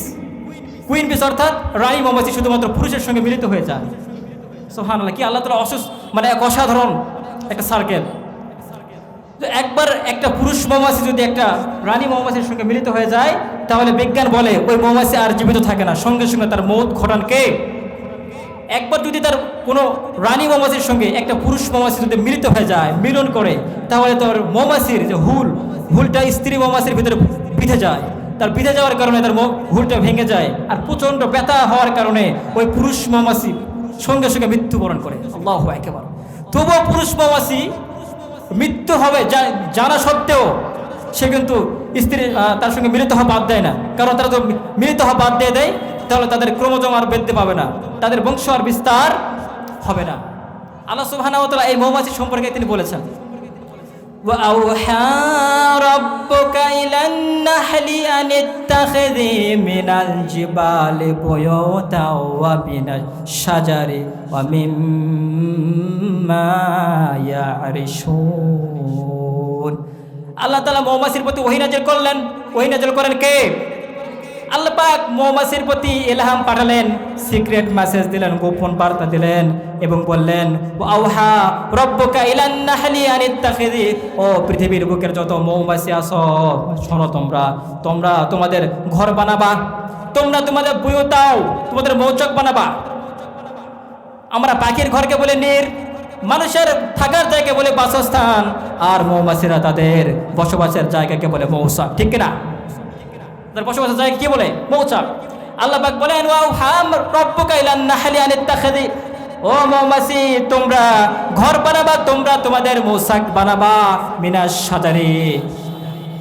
কুইন বিস অর্থাৎ রানী মৌমাছি শুধুমাত্র পুরুষের সঙ্গে মিলিত হয়ে যায়। সুবহানাল্লাহ, কি আল্লাহ তাআলা মানে এক অসাধারণ একটা সার্কেল। একবার একটা পুরুষ মৌমাছি যদি একটা রানী মৌমাছির সঙ্গে মিলিত হয়ে যায়, তাহলে বিজ্ঞান বলে ওই মৌমাছি আর জীবিত থাকে না, সঙ্গে সঙ্গে তার মৌত ঘটান কে? একবার যদি তার কোনো রানী মৌমাছির সঙ্গে একটা পুরুষ মৌমাছি যদি মিলিত হয়ে যায়, মিলন করে, তাহলে তার মৌমাছির যে হুলটা স্ত্রী মৌমাছির ভিতরে বিঁধে যায়। তার বিঁধে যাওয়ার কারণে তার হুলটা ভেঙে যায়, আর প্রচণ্ড ব্যথা হওয়ার কারণে ওই পুরুষ মৌমাছি সঙ্গে সঙ্গে মৃত্যুবরণ করে। আল্লাহু আকবার। তবুও পুরুষ মৌমাছি মৃত্যু হবে জানা সত্ত্বেও সে কিন্তু তার সঙ্গে মিলিত হওয়া বাদ দেয় না। কারণ তারা তো মিলিত হওয়া বাদ দিয়ে দেয়, তাহলে তাদের ক্রোমোজোম আর বৃদ্ধি পাবে না, তাদের বংশ আর বিস্তার হবে না। আল্লাহ সুবহানাহু ওয়া তাআলা এই মৌমাছি সম্পর্কে তিনি বলেছেন, وَأَوْحَى رَبُّكَ إِلَى النَّحْلِ أَنِ اتَّخِذِي مِنَ الْجِبَالِ بُيُوتًا وَمِنَ الشَّجَرِ وَمِمَّا يَعْرِشُونَ। আল্লাহ তাআলা মৌমাছির প্রতি ওহী নাযিল করলেন। ওহী নাযিল করেন কে? আল্লাহ পাক মৌমাছির প্রতি ইলহাম পাঠালেন, সিক্রেট মেসেজ দিলেন, গোপন বার্তা দিলেন এবং বললেন, আওহা রব্বুকা ইলান নাহলি আন ইত্তাখিযি, ও পৃথিবীর বুকের যত মৌমাছি আছো, শোনো, তোমরা তোমাদের ঘর বানাবা, তোমরা তোমাদের বুয়ুতাও, তোমাদের মৌচাক বানাবা। আমরা পাখির ঘরকে বলে নির, মানুষের থাকার জায়গা বলে বাসস্থান, আর মৌমাছিরা তাদের বসবাসের জায়গাকে বলে মৌচাক। ঠিক কিনা? তার বসবাসের জায়গা কি বলে? মৌচাক। আল্লাহ পাক বলেন, ওয়া রব্বুকা ইলান নাহলি আন ইত্তাখিযি, ও মৌমাছি তোমরা ঘর বানাবা, তোমরা তোমাদের মৌচাক বানাবা, মিনাশ শাজারি,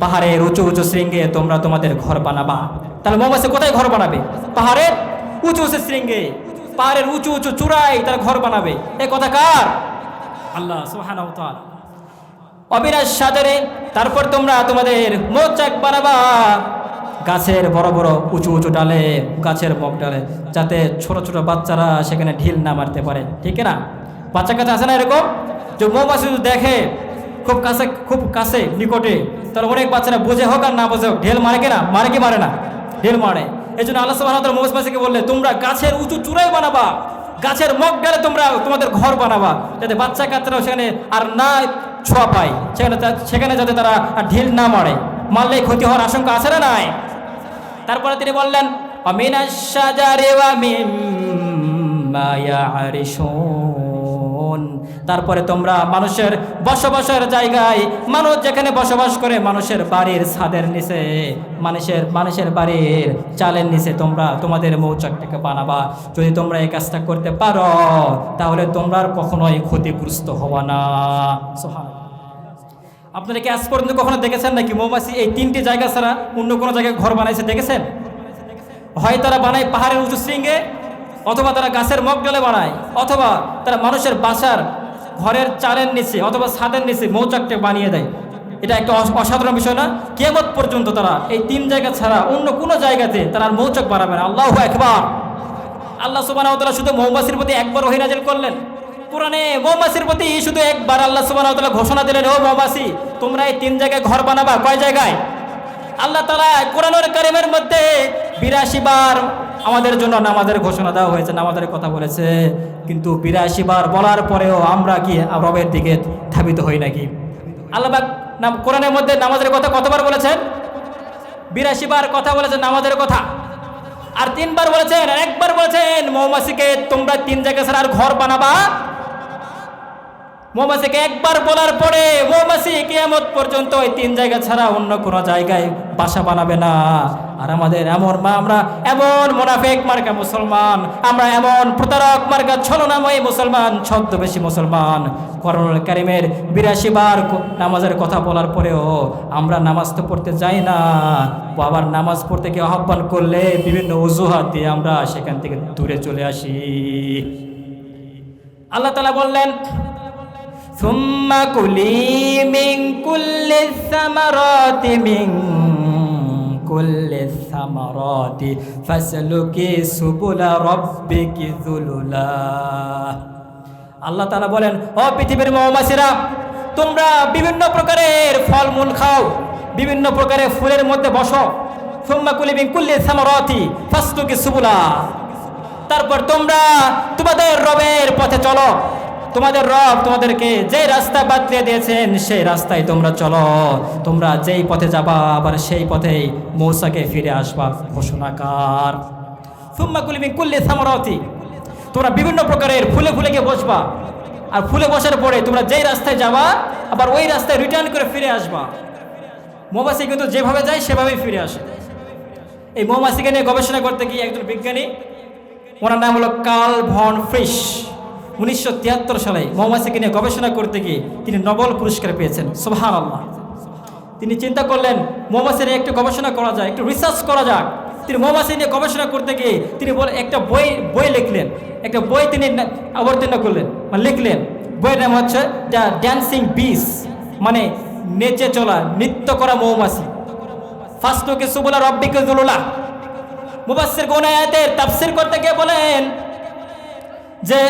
পাহাড়ের উঁচু উঁচু শৃঙ্গে তোমরা তোমাদের ঘর বানাবা। তাহলে মৌমাছি কোথায় ঘর বানাবে? পাহাড়ের উঁচু উঁচু শৃঙ্গে, পাহাড়ের উঁচু উঁচু চূড়ায় তারা ঘর বানাবে। এই কথা কার? আল্লাহ সুবহানাহু ওয়া তাআলা। অবিনাশ শাজারে, তারপর তোমরা তোমাদের মৌচাক বানাবা গাছের বড় বড় উঁচু উঁচু ডালে, গাছের মগ ডালে, যাতে ছোট ছোট বাচ্চারা সেখানে ঢিল না মারতে পারে, ঠিক না? বাচ্চা কাছে আসে না এরকম, যে মৌমাছি দেখে খুব কাছে নিকটে, তাহলে অনেক বাচ্চারা বুঝে হোক আর না বুঝে হোক ঢেল মারে কিনা, মারে কি মারে না? ঢেল মারে। এই জন্য আল্লাহ সুবহানাহু ওয়া তাআলা মৌমাছিকে বললে তোমরা গাছের উঁচু চূড়ায় বানাবা, গাছের মগ ডালে তোমরা তোমাদের ঘর বানাবা, যাতে বাচ্চা কাচ্চারাও সেখানে আর না ছোঁয়া পায়, সেখানে যাতে তারা ঢিল না মারে, মারলেই ক্ষতি হওয়ার আশঙ্কা আছে না নাই? তারপরে তিনি বললেন আমিনাশ শাজারি ওয়া মিম্মা ইয়ারিশুন, তারপরে তোমরা মানুষের বসবাসের জায়গায়, মানুষ যেখানে বসবাস করে মানুষের বাড়ির ছাদের নিচে, মানুষের বাড়ির চালের নিচে তোমরা তোমাদের মৌচাকটাকে বানাবা। যদি তোমরা এই কাজটা করতে পারো তাহলে তোমরা কখনোই ক্ষতিগ্রস্ত হবা না। সুবহানাল্লাহ। আপনারা কি আজ পর্যন্ত কখনো দেখেছেন নাকি মৌমাছি এই তিনটি জায়গা ছাড়া অন্য কোনো জায়গায় ঘর বানাইছে? দেখেছেন? হয় তারা বানায় পাহাড়ের উঁচু শৃঙ্গে, অথবা তারা গাছের মগ ডালে বানায়, অথবা তারা মানুষের বাসার ঘরের চালের নিচে অথবা ছাদের নিচে মৌচাকটা বানিয়ে দেয়। এটা একটা অসাধারণ বিষয় না? কিয়ামত পর্যন্ত তারা এই তিন জায়গা ছাড়া অন্য কোনো জায়গাতে তারা আর মৌচাক বানাবে না। আল্লাহু আকবার। আল্লাহ সুবহানাহু ওয়া তাআলা শুধু মৌমাছির প্রতি একবার ওহী নাযিল করলেন কোরআনে, মৌমাছির প্রতি শুধু একবার আল্লাহ সুবহানাহু ওয়া তাআলা ঘোষণা দিলেন, ও মৌমাছি তোমরা এই তিন জায়গায় ঘর বানাবা। কয় জায়গায়? আল্লাহ তাআলা কোরআনুল কারীমের মধ্যে ৮২ বার আমাদের জন্য নামাজের ঘোষণা দেওয়া হয়েছে, নামাজের কথা বলেছে, কিন্তু ৮২ বার বলার পরেও আমরা কি রবের দিকে ধাবিত হই নাকি? আল্লাহ পাক কোরআনের মধ্যে নামাজের কথা কতবার বলেছেন? ৮২ বার কথা বলেছেন নামাজের কথা, আর ৩ বার বলেছেন, একবার বলেছেন মৌমাছিকে তোমরা তিন জায়গা ছাড়া আর ঘর বানাবা। মৌমাছিকে একবার বলার পরে মৌমাছি কিয়ামত পর্যন্ত ওই তিন জায়গা ছাড়া অন্য কোনো জায়গায় বাসা বানাবে না। আর আমরা এমন মুনাফিক মার্কা মুসলমান, আমরা এমন প্রতারক মার্কা ছলনাময়ী মুসলমান, ছদ্মবেশী মুসলমান, কোরআনুল কারীমের ৮২ বার নামাজের কথা বলার পরেও আমরা নামাজ তো পড়তে যাই না, আবার নামাজ পড়তে গিয়ে আহ্বান করলে বিভিন্ন অজুহাত দিয়ে আমরা সেখান থেকে দূরে চলে আসি। আল্লাহ তাআলা বললেন সুম্মা কুলি মিন কুল্লি সামারাতি ফাসলুকি সুবুলা রাব্বিকি যুলুলা। আল্লাহ তাআলা বলেন, ও পৃথিবীর মৌমাছিরা, তোমরা বিভিন্ন প্রকারের ফলমূল খাও, বিভিন্ন প্রকারের ফুলের মধ্যে বসো। সুম্মা কুলি মিন কুল্লি সামারাতি ফাসলুকি সুবুলা, তারপর তোমরা তোমাদের রবের পথে চলো। তোমাদের রব তোমাদেরকে যে রাস্তা বাতলে দিয়েছেন সেই রাস্তায় তোমরা চলো। তোমরা যেই পথে যাবা আবার সেই পথেই মৌসাকে ফিরে আসবা। ঘোষণাকার সুম্মা কুলি মিন কুল্লি সামারাতি, তোমরা বিভিন্ন প্রকারের ফুলে ফুলে গিয়ে বসবা, আর ফুলে বসার পরে তোমরা যেই রাস্তায় যাবা আবার ওই রাস্তায় রিটার্ন করে ফিরে আসবা। মৌমাছি কিন্তু যেভাবে যায় সেভাবেই ফিরে আসে। এই মৌমাছিকে নিয়ে গবেষণা করতে গিয়ে একজন বিজ্ঞানী, ওনার নাম হলো কার্ল ভন ফ্রিশ, 1973 সালে মৌমাছিকে নিয়ে গবেষণা করতে গিয়ে তিনি নোবেল পুরস্কার পেয়েছেন। সুবহানাল্লাহ। তিনি চিন্তা করলেন মৌমাছি নিয়ে একটু গবেষণা করা যায়, একটু রিসার্চ করা যাক। তিনি মৌমাছি নিয়ে গবেষণা করতে গিয়ে তিনি একটা বই লিখলেন, একটা বই তিনি অবতীর্ণ করলেন, মানে লিখলেন। বইয়ের নাম হচ্ছে দ্য ড্যান্সিং বিস, মানে নেচে চলা, নৃত্য করা মৌমাছি। ফাসলুকি সুবুলা রাব্বিকা যুলুলা। মুফাসসির কোন আয়াতের তাফসীর করতে গিয়ে বলেন যে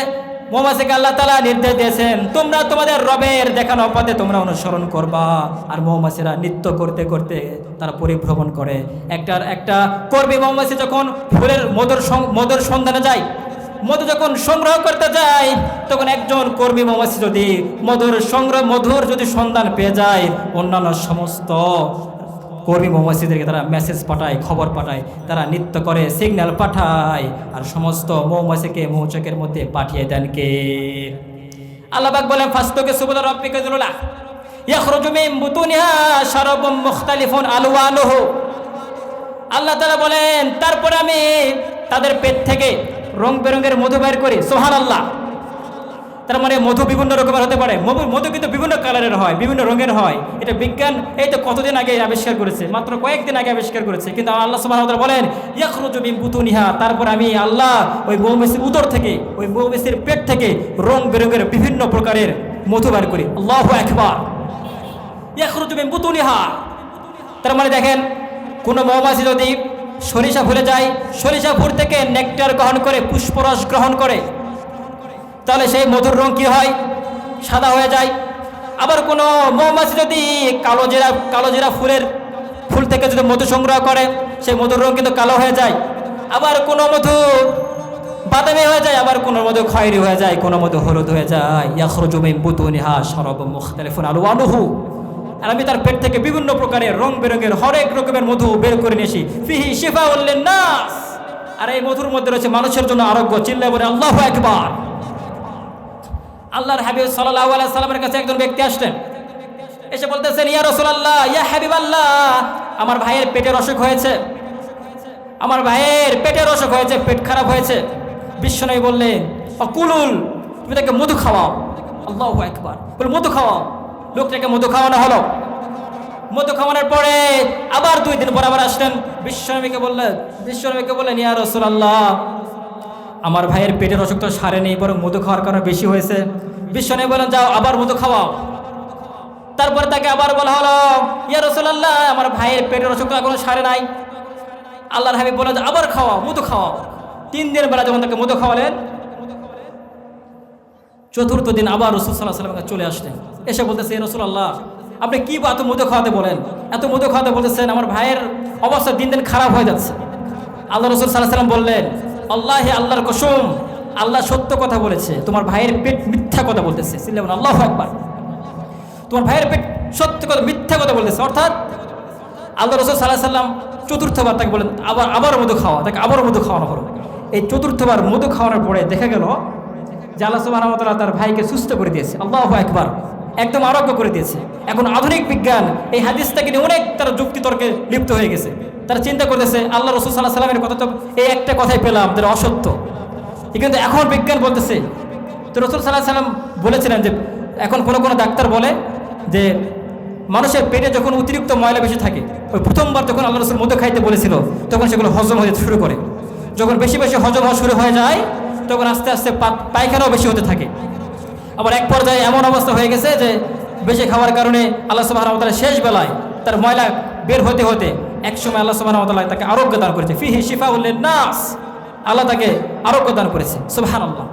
মৌমাছিকে আল্লাহ তাআলা নির্দেশ দিয়েছেন তোমরা তোমাদের রবের দেখানো পথে তোমরা অনুসরণ করবা। আর মৌমাছিরা নৃত্য করতে করতে তারা পরিভ্রমণ করে। একটা কর্মী মৌমাছি যখন ফুলের মধুর সন্ধানে যায়, মধু যখন সংগ্রহ করতে যায়, তখন একজন কর্মী মৌমাছি যদি মধুর যদি সন্ধান পেয়ে যায়, অন্যান্য সমস্ত কর্মী মৌমাছিদেরকে তারা মেসেজ পাঠায়, খবর পাঠায়, তারা নৃত্য করে, সিগন্যাল পাঠায়, আর সমস্ত মৌমাছিকে মৌচাকের মধ্যে পাঠিয়ে দেন কে? আল্লাহ পাক বলেন ফাসলুকি সুবুলা রাব্বিকা যুলুলা ইয়াখরুজু মিন বুতুনিহা শারাবুম মুখতালিফুন আলওয়ানুহু। আল্লাহ তাআলা বলেন তারপর আমি তাদের পেট থেকে রং বেরঙের মধু বের করি। সুবহানাল্লাহ। তার মানে মধু বিভিন্ন রকমের হতে পারে, মধু কিন্তু বিভিন্ন কালারের হয়, বিভিন্ন রঙের হয়। এটা বিজ্ঞান এই তো কতদিন আগে আবিষ্কার করেছে, মাত্র কয়েকদিন আগে আবিষ্কার করেছে। কিন্তু আল্লাহ সুবহানাহু ওয়া তাআলা বলেন ইয়াখরুজু মিন বুতুনিহা, তারপর আমি আল্লাহ ওই মৌমাছির উদর থেকে, ওই মৌমাছির পেট থেকে রং বেরঙের বিভিন্ন প্রকারের মধু বের করি। আল্লাহু আকবার। ইয়াখরুজু মিন বুতুনিহা, তার মানে দেখেন কোনো মৌমাছি যদি সরিষা ফুলে যায়, সরিষা ফুল থেকে নেকটার গ্রহণ করে, পুষ্পরস গ্রহণ করে, তাহলে সেই মধুর রং কি হয়? সাদা হয়ে যায়। আবার কোনো মৌমাছি যদি কালোজিরা ফুল থেকে যদি মধু সংগ্রহ করে, সেই মধুর রং কিন্তু কালো হয়ে যায়। আবার কোনো মধু বাদামি হয়ে যায়, আবার কোনো মধু খয়েরি হয়ে যায়, কোনো মধু হলুদ হয়ে যায়। ইয়াখরুজু মিন বুতুনিহা শারাবুন মুখতালিফুন আলওয়ানুহু। আর আমি তার পেট থেকে বিভিন্ন প্রকারের রং বেরঙের হরেক রকমের মধু বের করে নিয়েছি। ফিহি শিফাউল লিন্নাস। আর এই মধুর মধ্যে রয়েছে মানুষের জন্য আরোগ্য। চিল্লায় বলে আল্লাহু আকবার। আল্লাহর হাবিব সাল্লাল্লাহু আলাইহি সাল্লামের কাছে একজন ব্যক্তি আসলেন, এসে বলতেছেন, ইয়া রাসূলুল্লাহ, ইয়া হাবিবাল্লাহ, আমার ভাইয়ের পেটের অসুখ হয়েছে, আমার ভাইয়ের পেটের অসুখ হয়েছে, পেট খারাপ হয়েছে। বিশ্বনবী বললেন, ফাকুলুল, তুমি তাকে মধু খাওয়াও। আল্লাহু আকবার। বলে মধু খাওয়াও। লোকটাকে মধু খাওয়ানো হলো। মধু খাওয়ানোর পরে আবার 2 দিন পর আবার আসলেন, বিশ্বনবীকে বললেন, ইয়া রাসূলুল্লাহ, আমার ভাইয়ের পেটের অসুখ তো সারেনি, বরং মধু খাওয়ার কারণে বেশি হয়েছে। বিশ্বনবী বললেন, যাও আবার মধু খাওয়াও। তারপর তাকে আবার বলা হলো, ইয়া রাসূলুল্লাহ, আমার ভাইয়ের পেটের অসুখ তো এখনো সারে নাই। আল্লাহর হাবিব বললেন, আবার খাওয়াও, মধু খাওয়াও। 3 দিন বেলা যখন তাকে মধু খাওয়ালেন, 4th দিন আবার রাসূল সাল্লাল্লাহু আলাইহি ওয়াসাল্লাম চলে আসলেন। এসে বলতেছে, ইয়া রাসূলুল্লাহ, আপনি কি এত মধু খাওয়াতে বলেন, এত মধু খাওয়াতে বলতেছেন, আমার ভাইয়ের অবস্থা দিন দিন খারাপ হয়ে যাচ্ছে। আল্লাহ রাসূল সাল্লাল্লাহু আলাইহি ওয়াসাল্লাম বললেন, আল্লাহি, আল্লাহর কসম, আল্লাহ সত্য কথা বলেছে, তোমার ভাইয়ের পেট মিথ্যা কথা বলতেছে। সিল্লাল্লাহু আল্লাহু আকবার। তোমার ভাইয়ের পেট সত্য কথা, মিথ্যা কথা বলতেছে। অর্থাৎ আল্লাহ রাসূল সাল্লাল্লাহু আলাইহি ওয়াসাল্লাম 4th বার তাকে বলেন, আবার মধু খাওয়া। তাকে আবার মধু খাওয়ানো হলো। এই 4th বার মধু খাওয়ানোর পরে দেখা গেল যে আল্লাহ সুবহানাহু ওয়া তাআলা তার ভাইকে সুস্থ করে দিয়েছে। আল্লাহু আকবার। একদম আরোগ্য করে দিয়েছে। এখন আধুনিক বিজ্ঞান এই হাদিসটাকে নিয়ে অনেক তারা যুক্তি তর্কে লিপ্ত হয়ে গেছে। তারা চিন্তা করতেছে, আল্লাহ রাসূল সাল্লাল্লাহু আলাইহি ওয়াসাল্লামের কথা তো এই একটা কথাই পেলাম, যেটা অসত্য। কিন্তু এখন বিজ্ঞান বলতেছে, তো রাসূল সাল্লাল্লাহু আলাইহি ওয়াসাল্লাম বলেছিলেন যে এখন কোনো ডাক্তার বলে যে মানুষের পেটে যখন অতিরিক্ত ময়লা বেশি থাকে, ওই প্রথমবার যখন আল্লাহ রাসূল মধু খাইতে বলেছিল, তখন সেগুলো হজম হতে শুরু করে। যখন বেশি বেশি হজম হওয়া শুরু হয়ে যায়, তখন আস্তে আস্তে পায়খানাও বেশি হতে থাকে। আবার এক পর্যায়ে এমন অবস্থা হয়ে গেছে যে বেশি খাওয়ার কারণে আল্লাহ সুবহানাহু ওয়া তাআলা শেষ বেলায় তার ময়লা বের হতে হতে একসময় আল্লাহ সুবহানাহু ওয়া তাআলা তাকে আরোগ্য দান করেছে। ফিহি শিফাউল লিন্নাস। আল্লাহ তাকে আরোগ্য দান করেছে। সুবহানাল্লাহ।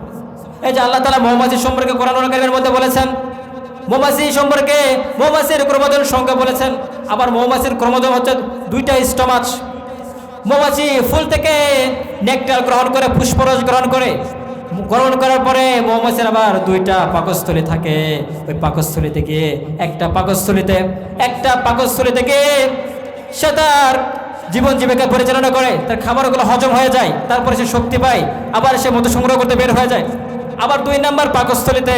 এই যে আল্লাহ তাআলা মৌমাছি সম্পর্কে কোরআনুল কারীমের মধ্যে বলেছেন, মৌমাছি সম্পর্কে মৌমাছির ক্রমোদন সংখ্যা বলেছেন। আবার মৌমাছির ক্রমোদন হচ্ছে 2টা স্টমাচ। মৌমাছি ফুল থেকে নেকটার গ্রহণ করে, পুষ্পরস গ্রহণ করার পরে মৌমাছির আবার 2টা পাকস্থলী থাকে। ওই পাকস্থলীতে গিয়ে একটা পাকস্থলীতে গিয়ে সে তার জীবন জীবিকা পরিচালনা করে, তার খাবারগুলো হজম হয়ে যায়, তারপরে সে শক্তি পায়, আবার সে মধু সংগ্রহ করতে বের হয়ে যায়। আবার 2 নম্বর পাকস্থলীতে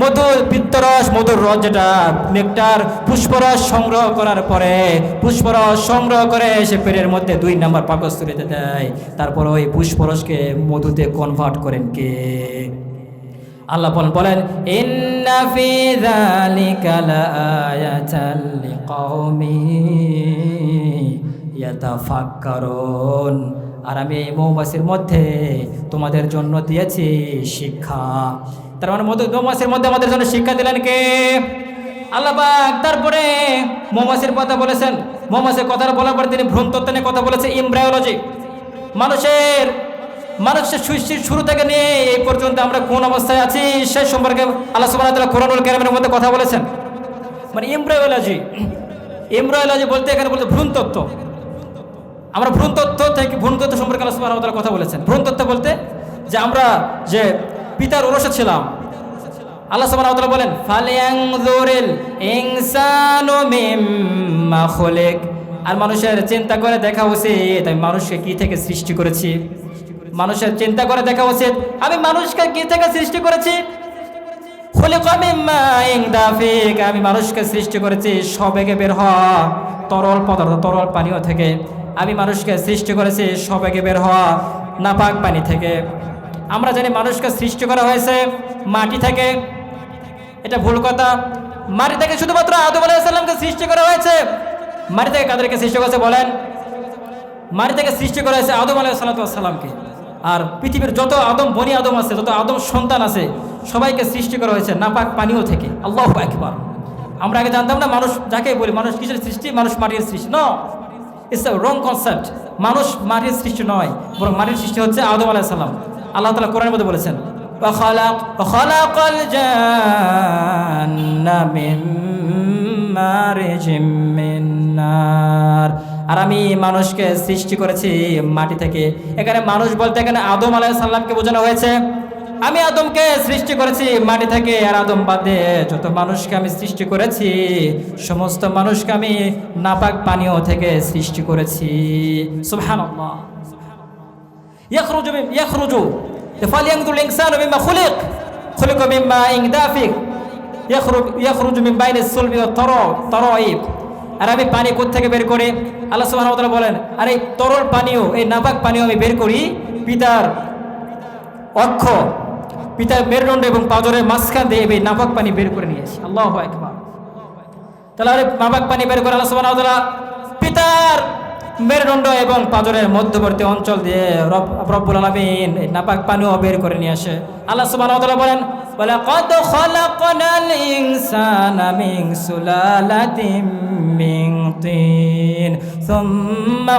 মধুর পিত্তরস, মধুর রস, যেটা নেকটার, পুষ্পরস সংগ্রহ করার পরে পুষ্পরস সংগ্রহ করে সে পেটের মধ্যে 2 নম্বর পাকস্থলীতে দেয়। তারপর ওই পুষ্পরসকে মধুতে কনভার্ট করেন কে? আল্লাহ বলেন, ইন্না ফি যালিকা লাআয়াতাল লিকাউমিন ইয়াতাফাক্কারুন। আর আমি এই মৌমাছির মধ্যে তোমাদের জন্য দিয়েছি শিক্ষা। তার মানে মৌমাছির মধ্যে আমাদের জন্য শিক্ষা দিলেন কে? আল্লাহ পাক। তারপরে মৌমাছির কথা বলেছেন। মৌমাছির কথা বলার পরে তিনি ভ্রূণতত্ত্ব নিয়ে কথা বলেছে, এমব্রায়োলজি। মানুষের সৃষ্টির শুরু থেকে নিয়ে এই পর্যন্ত আমরা কোন অবস্থায় আছি সেই সম্পর্কে আল্লাহ সুবহানাহু ওয়া তাআলা কোরআনুল কারীমের মধ্যে কথা বলেছেন। মানে এমব্রায়োলজি বলতে এখানে বলতে ভ্রূণতত্ত্ব। আমরা ভ্রূণতত্ত্ব সম্পর্কে আল্লাহ সুবহানাহু ওয়া তাআলা কথা বলেছেন। ভ্রূণতত্ত্ব বলতে যে আমরা যে পিতার উরসে ছিলাম। আল্লাহ সুবহানাহু ওয়া তাআলা বলেন, ফালয়ানজুরিল ইনসানু মিম্মা খুলিক। আর মানুষের চিন্তা করে দেখা উচিত আমি মানুষকে কি থেকে সৃষ্টি করেছি। মানুষের চিন্তা করে দেখা উচিত আমি মানুষকে কি থেকে সৃষ্টি করেছি। খুলিকা মিন মাইন দাফিক। আমি মানুষকে সৃষ্টি করেছি সবেগে বের হওয়া তরল পদার্থ, তরল পানীয় থেকে। আমি মানুষকে সৃষ্টি করেছি সবেগে বের হওয়া নাপাক পানি থেকে। আমরা জানি মানুষকে সৃষ্টি করা হয়েছে মাটি থেকে। এটা ভুল কথা। মাটি থেকে শুধুমাত্র আদম আলাইহিস সালামকে সৃষ্টি করা হয়েছে। মাটি থেকে কাদেরকে সৃষ্টি করেছে বলেন? মাটি থেকে সৃষ্টি করা হয়েছে আদম আলাইহিস সালামকে। আর পৃথিবীর যত বনি আদম আছে, যত আদম সন্তান আছে, সবাইকে সৃষ্টি করা হয়েছে নাপাক পানীয় থেকে। আল্লাহু আকবার। আমরা আগে জানতাম না মানুষ যাকে বলি মানুষ কিসের সৃষ্টি, মানুষ মাটির সৃষ্টি। ন, ইটস আ রং কনসেপ্ট। মানুষ মাটির সৃষ্টি নয়, বরং মাটির সৃষ্টি হচ্ছে আদম আলাইহিস সালাম। আল্লাহ তাআলা কোরআনের মধ্যে বলেছেন খালাকাল জান্না মিন মারিজিম মিন নার, আর আমি মানুষকে সৃষ্টি করেছি মাটি থেকে। এখানে মানুষ বলতে এখানে আদম আলাইহিস সালামকে বোঝানো হয়েছে। আমি আদমকে সৃষ্টি করেছি মাটি থেকে, আর আদম বাদে যত মানুষকে আমি সৃষ্টি করেছি সমস্ত মানুষকে আমি নাপাক পানীয় থেকে সৃষ্টি করেছি। সুবহানাল্লাহ। ইয়াখরুজু ফালইয়ানজুরুল ইনসানু মিম্মা খুলিকা মিন মাইন দাফিক ইয়াখরুজু মিন বাইনিস সুলবি ওয়াত তারাইব। আর আমি পানি কোথা থেকে বের করে, আল্লাহ সুবহানাহু ওয়া তাআলা বলেন, আর এই তরল পানীয়, এই নাপাক পানীয় আমি বের করি পিতার অক্ষ, পিতার মেরুদণ্ড এবং পাঁজরের মাঝখান দিয়ে এই নাপাক পানি বের করে নিয়েছি। আল্লাহু আকবার। তাহলে নাপাক পানি বের করে আল্লাহ সুবহানাহু ওয়া তাআলা পিতার মেরুদণ্ড এবং পাঁজরের মধ্যবর্তী অঞ্চল দিয়ে রব্বুল আলামিন এই নাপাক পানিও বের করে নিয়ে আসে। আল্লাহ সুবহানাহু ওয়া তাআলা বলেন ওয়ালাকাদ খালাকনাল ইনসানা মিন সুলালাতিন মিন তিন সুম্মা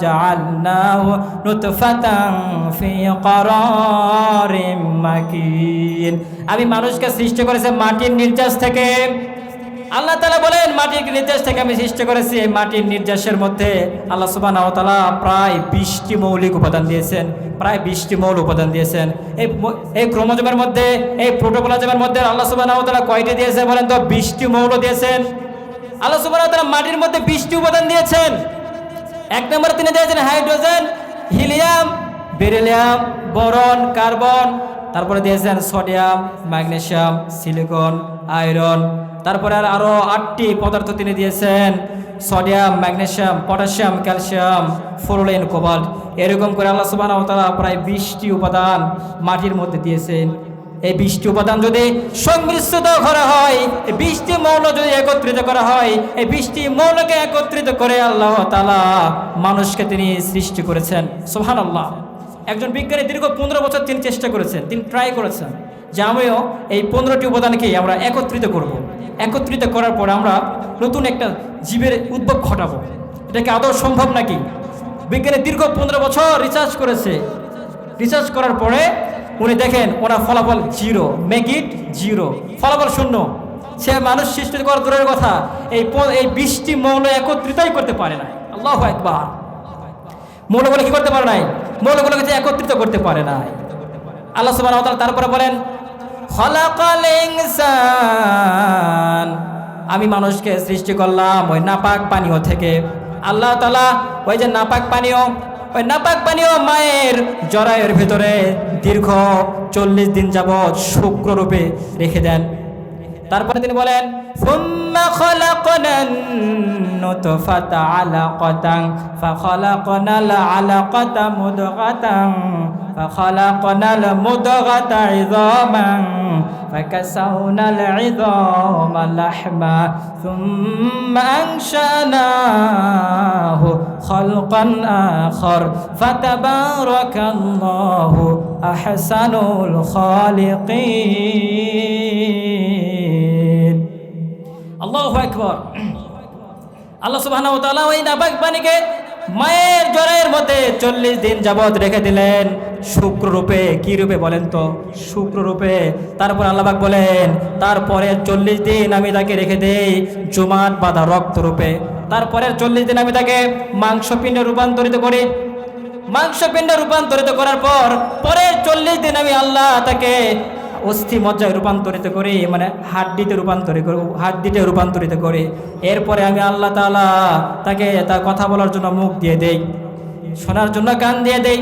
জাআলনাহু নুতফাতান ফি ক্বারারিম মাকিন। আমি মানুষকে সৃষ্টি করেছি মাটির নির্যাস থেকে। আল্লাহ তাআলা বলেন মাটির নির্যাস থেকে আমি সৃষ্টি করেছি। এই মাটির নির্যাসের মধ্যে আল্লাহ সুবহানাহু ওয়া তাআলা প্রায় 20টি মৌলিক উপাদান দিয়েছেন, প্রায় 20টি মৌল উপাদান দিয়েছেন। এই ক্রোমোজোমের মধ্যে, এই প্রোটোপ্লাজমের মধ্যে আল্লাহ সুবহানাহু ওয়া তাআলা কয়টি দিয়েছে বলেন তো? 20টি মৌল দিয়েছেন। আল্লাহ সুবহানাহু ওয়া তাআলা মাটির মধ্যে 20টি উপাদান দিয়েছেন। এক নম্বরে তিনি দিয়েছেন hydrogen, helium, beryllium, boron, carbon. তারপরে দিয়েছেন সোডিয়াম, ম্যাগনেসিয়াম, সিলিকন, আয়রন। তারপরে আরও 8টি পদার্থ তিনি দিয়েছেন, sodium, magnesium, potassium, calcium, fluorine, cobalt. এরকম করে আল্লাহ সুবহানাহু ওয়া তাআলা প্রায় 20টি উপাদান মাটির মধ্যে দিয়েছেন। এই 20টি উপাদান যদি সংমিশ্রিত করা হয়, এই 20টি মৌল যদি একত্রিত করা হয়, এই 20টি মৌলকে একত্রিত করে আল্লাহ তাআলা মানুষকে তিনি সৃষ্টি করেছেন। সুবহানাল্লাহ। একজন বিজ্ঞানী দীর্ঘ 15 বছর তিনি চেষ্টা করেছেন, তিনি ট্রাই করেছেন যে আমিও এই 15টি উপাদানকে আমরা একত্রিত করব। একত্রিত করার পর আমরা নতুন একটা জীবের উদ্ভব ঘটাবো। এটা কি আদৌ সম্ভব নাকি? বিজ্ঞানী দীর্ঘ 15 বছর রিসার্চ করেছে। রিসার্চ করার পরে উনি দেখেন ওনার ফলাফল 0, মেক ইট 0, ফলাফল 0। সে মানুষ সৃষ্টি করার দূরের কথা, এই 20টি মৌল একত্রিতই করতে পারে না। আল্লাহু আকবার। মৌলগুলো কি করতে পারে নাই? মৌলগুলোকে যে একত্রিত করতে পারে না। আল্লাহ সুবহানাহু ওয়া তাআলা তারপরে বলেন খালাকাল ইনসান, আমি মানুষকে সৃষ্টি করলাম ওই নাপাক পানীয় থেকে। আল্লাহ তাআলা ওই যে নাপাক পানীয়, ওই নাপাক পানীয় মায়ের জরায়ুর ভিতরে দীর্ঘ 40 দিন যাবৎ শুক্র রূপে রেখে দেন। তারপরে তিনি বলেন সুম্মা খালাকনান নুতফাতা আলাকাতান ফাখালাকনাল আলাকাতা মুদগাতান ফাখালাকনাল মুদগাতা ইযামান ফাকাসাউনাল ইযামা লাহমা সুম্মা আনশানাহু খালকান আখার ফাতাবারাকাল্লাহু আহসানুল খালিকিন। আল্লাহু আকবার। আল্লাহ সুবহানাহু ওয়া তাআলা ওই নাপাক পানিকে মায়ের জরায়ুর মধ্যে 40 দিন যাবৎ রেখে দিলেন শুক্র রূপে। কি রূপে বলেন তো? শুক্র রূপে। তারপর আল্লাহ পাক বলেন তারপরে 40 দিন আমি তাকে রেখে দেই জমাট বাঁধা রক্ত রূপে। তারপরের 40 দিন আমি তাকে মাংসপিণ্ডে রূপান্তরিত করি। মাংসপিণ্ডে রূপান্তরিত করার পর পরের 40 দিন আমি আল্লাহ তাকে অস্থি মজ্জায় রূপান্তরিত করি, মানে হাড্ডিতে রূপান্তরিত করি। এরপরে আমি আল্লাহ তাআলা তাকে তার কথা বলার জন্য মুখ দিয়ে দেই, শোনার জন্য কান দিয়ে দেই,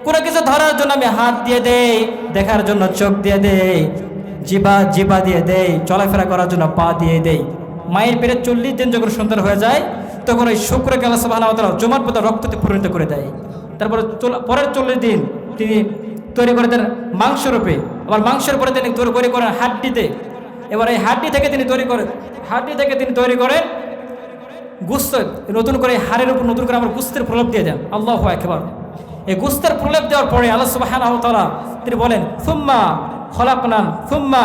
কোনো কিছু ধরার জন্য আমি হাত দিয়ে দেই, দেখার জন্য চোখ দিয়ে দেই, জিহ্বা দিয়ে দেই, চলাফেরা করার জন্য পা দিয়ে দেই। মায়ের পেটে 40 দিন যখন সন্তান হয়ে যায় তখন ওই শুক্রকে আল্লাহ সুবহানাহু ওয়া তাআলা জমাট বাঁধা রক্ততে পরিণত করে দেয়। তারপরে পরের 40 দিন তিনি তৈরি করে দেন মাংস রূপে। আবার মাংসের পরে তিনি তৈরি করেন হাড্ডিতে। এবার এই হাড্ডি থেকে তিনি তৈরি করেন গোশত। নতুন করে হাড়ের উপর নতুন করে আমার গোশতের প্রলেপ দিয়ে দেন। আল্লাহু আকবার। এই গোশতের প্রলেপ দেওয়ার পরে আল্লাহ সুবহানাহু ওয়া তাআলা তিনি বলেন সুম্মা খলাকনান সুম্মা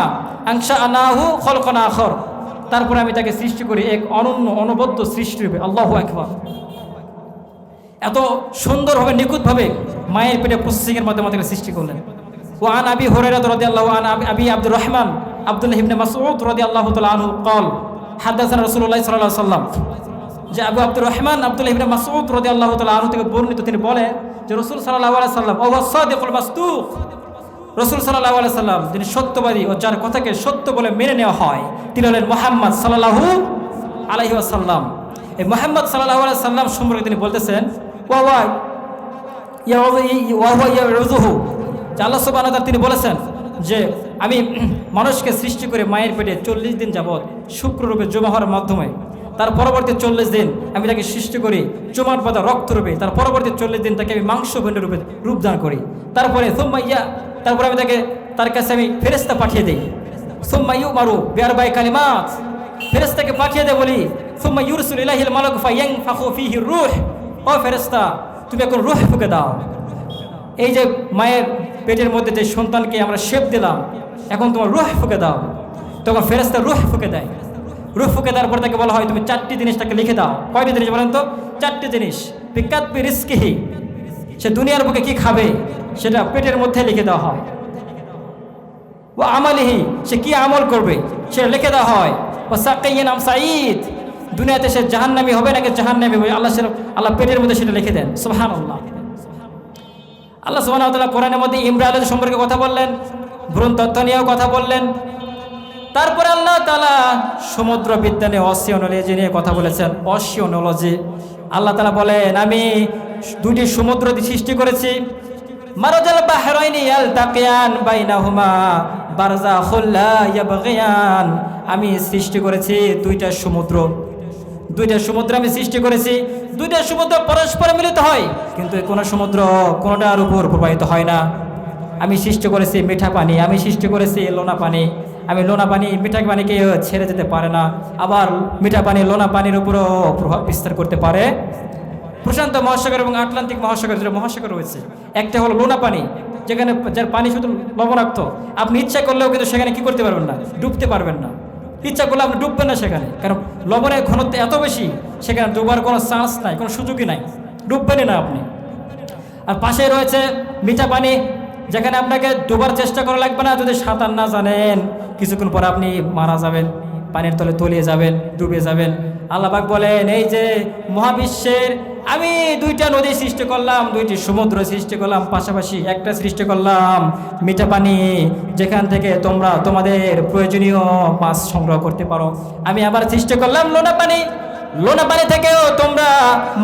আনশাআনাহু খলকান আখর। তারপরে আমি তাকে সৃষ্টি করি এক অনন্য অনবদ্য সৃষ্টি রূপে। আল্লাহু আকবার। এত সুন্দরভাবে নিখুঁতভাবে মায়ের পেটে প্রসেসিংয়ের মাধ্যমে তাকে সৃষ্টি করলেন। ওয়ান আবি হুরায়রা রাদিয়াল্লাহু আনহু আবি আব্দুর রহমান আব্দুল্লাহ ইবনে মাসউদ রাদিয়াল্লাহু তাআলা আনহু قال হাদাসানা রাসূলুল্লাহ সাল্লাল্লাহু আলাইহি ওয়াসাল্লাম, যে আবু আব্দুর রহমান আব্দুল্লাহ ইবনে মাসউদ রাদিয়াল্লাহু তাআলা আনহু থেকে বর্ণিত, তিনি বলেন যে রাসূল সাল্লাল্লাহু আলাইহি ওয়াসাল্লাম ওয়া সাদিকুল মাসদুক, রাসূল সাল্লাল্লাহু আলাইহি ওয়াসাল্লাম যিনি সত্যবাদী ও যার কথাকে সত্য বলে মেনে নেওয়া হয়, তিনি হলেন মুহাম্মদ সাল্লাল্লাহু আলাইহি ওয়াসাল্লাম। এই মুহাম্মদ সাল্লাল্লাহু আলাইহি ওয়াসাল্লাম সম্পর্কে তিনি বলতেছেন ওয়া ইয়াউযুহু, যে আল্লাহ সুবহানাহু ওয়া তাআলা তিনি বলেছেন যে আমি মানুষকে সৃষ্টি করে মায়ের পেটে 40 দিন যাবৎ শুক্ররূপে জমা হওয়ার মাধ্যমে, তার পরবর্তী 40 দিন আমি তাকে সৃষ্টি করি চুমার পাতা রক্তরূপে, তার পরবর্তী 40 দিন তাকে আমি মাংস বর্ণের রূপে রূপদান করি, তারপরে তারপরে আমি তার কাছে আমি ফেরেশতা পাঠিয়ে দিই, সুম্মা ইউমারু বিআরবা'i কালিমাত, ফেরেশতাকে পাঠিয়ে দেয়, বলি সুম্মা ইউরসিলু ইলাইহিল মালাক ফায়ানফাখু ফীহি রূহ, ও ফেরেশতা তুমি এখন রূহ ফুঁকে দাও। এই যে মায়ের পেটের মধ্যে যে সন্তানকে আমরা শেপ দিলাম, এখন তোমার রূহ ফুঁকে দাও। তখন ফেরেশতা রূহ ফুঁকে দেয়। রূহ ফুঁকে দেওয়ার পর তাকে বলা হয় তুমি 4টি জিনিস তাকে লিখে দাও। কয়টি জিনিস বলেন তো? 4টি জিনিস। বিকাতবি রিজকিহি, সে দুনিয়ার বুকে কি খাবে সেটা পেটের মধ্যে লিখে দেওয়া হয়। ও আমালিহি, সে কি আমল করবে সেটা লিখে দেওয়া হয়। ও সাকিয়্যিন আম সাঈদ, দুনিয়াতে সে জাহান্নামী হবে নাকি জাহান্নামী হবে, আল্লাহ পেটের মধ্যে সেটা লিখে দেন। সুবহানাল্লাহ। আল্লাহ সুবহানাহু ওয়া তাআলা কোরআনের মধ্যে ইমরান সম্পর্কে কথা বললেন, ভ্রূণ তত্ত্ব নিয়েও কথা বললেন। তারপরে আল্লাহ তাআলা সমুদ্র বিজ্ঞানে অসিওনোলজি নিয়ে কথা বলেছেন। অসিওনোলজি, আল্লাহ তাআলা বলেন আমি 2টি সমুদ্র সৃষ্টি করেছি, মারাজাল বাহরাইনি ইয়ালতাকিয়ান বাইনাহুমা বারযাখুল লা ইয়াবগিয়ান, আমি সৃষ্টি করেছি 2টা সমুদ্র। 2টা সমুদ্র আমি সৃষ্টি করেছি, 2টা সমুদ্র পরস্পর মিলিত হয়, কিন্তু কোনো সমুদ্র কোনোটার উপর প্রবাহিত হয় না। আমি সৃষ্টি করেছি মিঠা পানি, আমি সৃষ্টি করেছি লোনা পানি। আমি লোনা পানি মিঠা পানিকে ছেড়ে যেতে পারে না, আবার মিঠা পানি লোনা পানির উপরও প্রভাব বিস্তার করতে পারে। প্রশান্ত মহাসাগর এবং আটলান্টিক মহাসাগর, যেটা মহাসাগর রয়েছে, একটা হলো লোনা পানি, যেখানে যার পানি শুধু লবণাক্ত, আপনি ইচ্ছা করলেও কিন্তু সেখানে কি করতে পারবেন না, ডুবতে পারবেন না। ইচ্ছা করলে আপনি ডুববেন না সেখানে, কারণ লবণের ঘনত্ব এত বেশি, সেখানে ডুবার কোনো চান্স নাই, কোনো সুযোগই নাই, ডুববেনই না আপনি। আর পাশে রয়েছে মিঠা পানি, যেখানে আপনাকে ডুবার চেষ্টা করা লাগবে না, যদি সাঁতার না জানেন কিছুক্ষণ পরে আপনি মারা যাবেন, পানির তলে তলিয়ে যাবেন, ডুবে যাবেন। আল্লাহ পাক বলেন এই যে মহাবিশ্বের আমি 2টা নদী সৃষ্টি করলাম, 2টি সমুদ্র সৃষ্টি করলাম, পাশাপাশি একটা সৃষ্টি করলাম মিঠা পানি, যেখান থেকে তোমরা তোমাদের প্রয়োজনীয় মাছ সংগ্রহ করতে পারো। আমি আবার সৃষ্টি করলাম লোনা পানি, লোনা পানি থেকেও তোমরা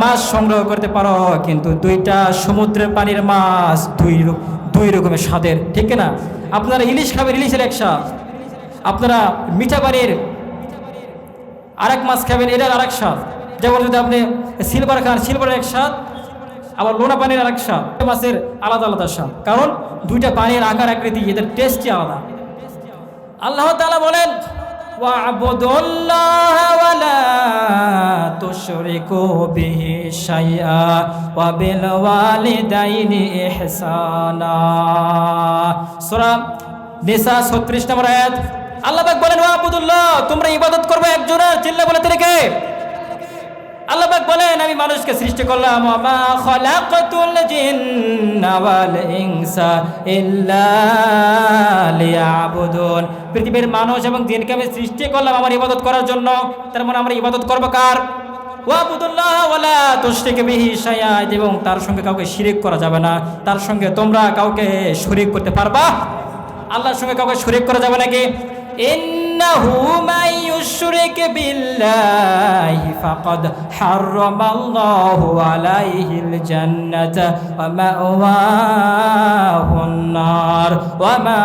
মাছ সংগ্রহ করতে পারো, কিন্তু 2টা সমুদ্রের পানির মাছ দুই রকমের স্বাদের, ঠিক না? আপনারা ইলিশ খাবেন, ইলিশের এক স্বাদ, আপনারা মিঠা পানির আরেক মাছ খাবেন, এটার আরেক স্বাদ। যেমন যদি আপনি সিলভার খান, সিলভারের এক স্বাদ, আবার লোনা পানির আরেক স্বাদ, মাছের আলাদা আলাদা স্বাদ, কারণ 2টা পানির আকার আকৃতি, এদের টেস্টই আলাদা। আল্লাহ তাআলা বলেন ওয়া'বুদুল্লাহা ওয়া লা তুশরিকু বিহি শাইআ ওয়া বিল ওয়ালিদাইনি ইহসানা। সূরা নিসা 36 নম্বর আয়াত। আল্লাহ পাক বলেন ওয়া'বুদুল্লাহ, তোমরা ইবাদত করবে একজনের, চিল্লা বলে তিনি কে? আল্লাহ পাক বলেন আমি মানুষকে সৃষ্টি করলাম, ওয়া মা খালাকাতুল জিন্না ওয়াল ইনসা ইল্লা লিয়াবুদুন, পৃথিবীর মানুষ এবং জিনকে আমি সৃষ্টি করলাম আমার ইবাদত করার জন্য। তার মানে আমরা ইবাদত করব কার? ওয়া'বুদুল্লাহ ওয়া লা তুশরিকু বিহি শাইআ, এবং তার সঙ্গে কাউকে শিরিক করা যাবে না। তার সঙ্গে তোমরা কাউকে শরীক করতে পারবা? আল্লাহর সঙ্গে কাউকে শরীক করা যাবে নাকি? ইন্নাহু মান ইউশরিক বিল্লাহি ফাকাদ হারামাল্লাহু আলাইহিল জান্নাতা ওয়া মাওয়াহুন নার ওয়া মা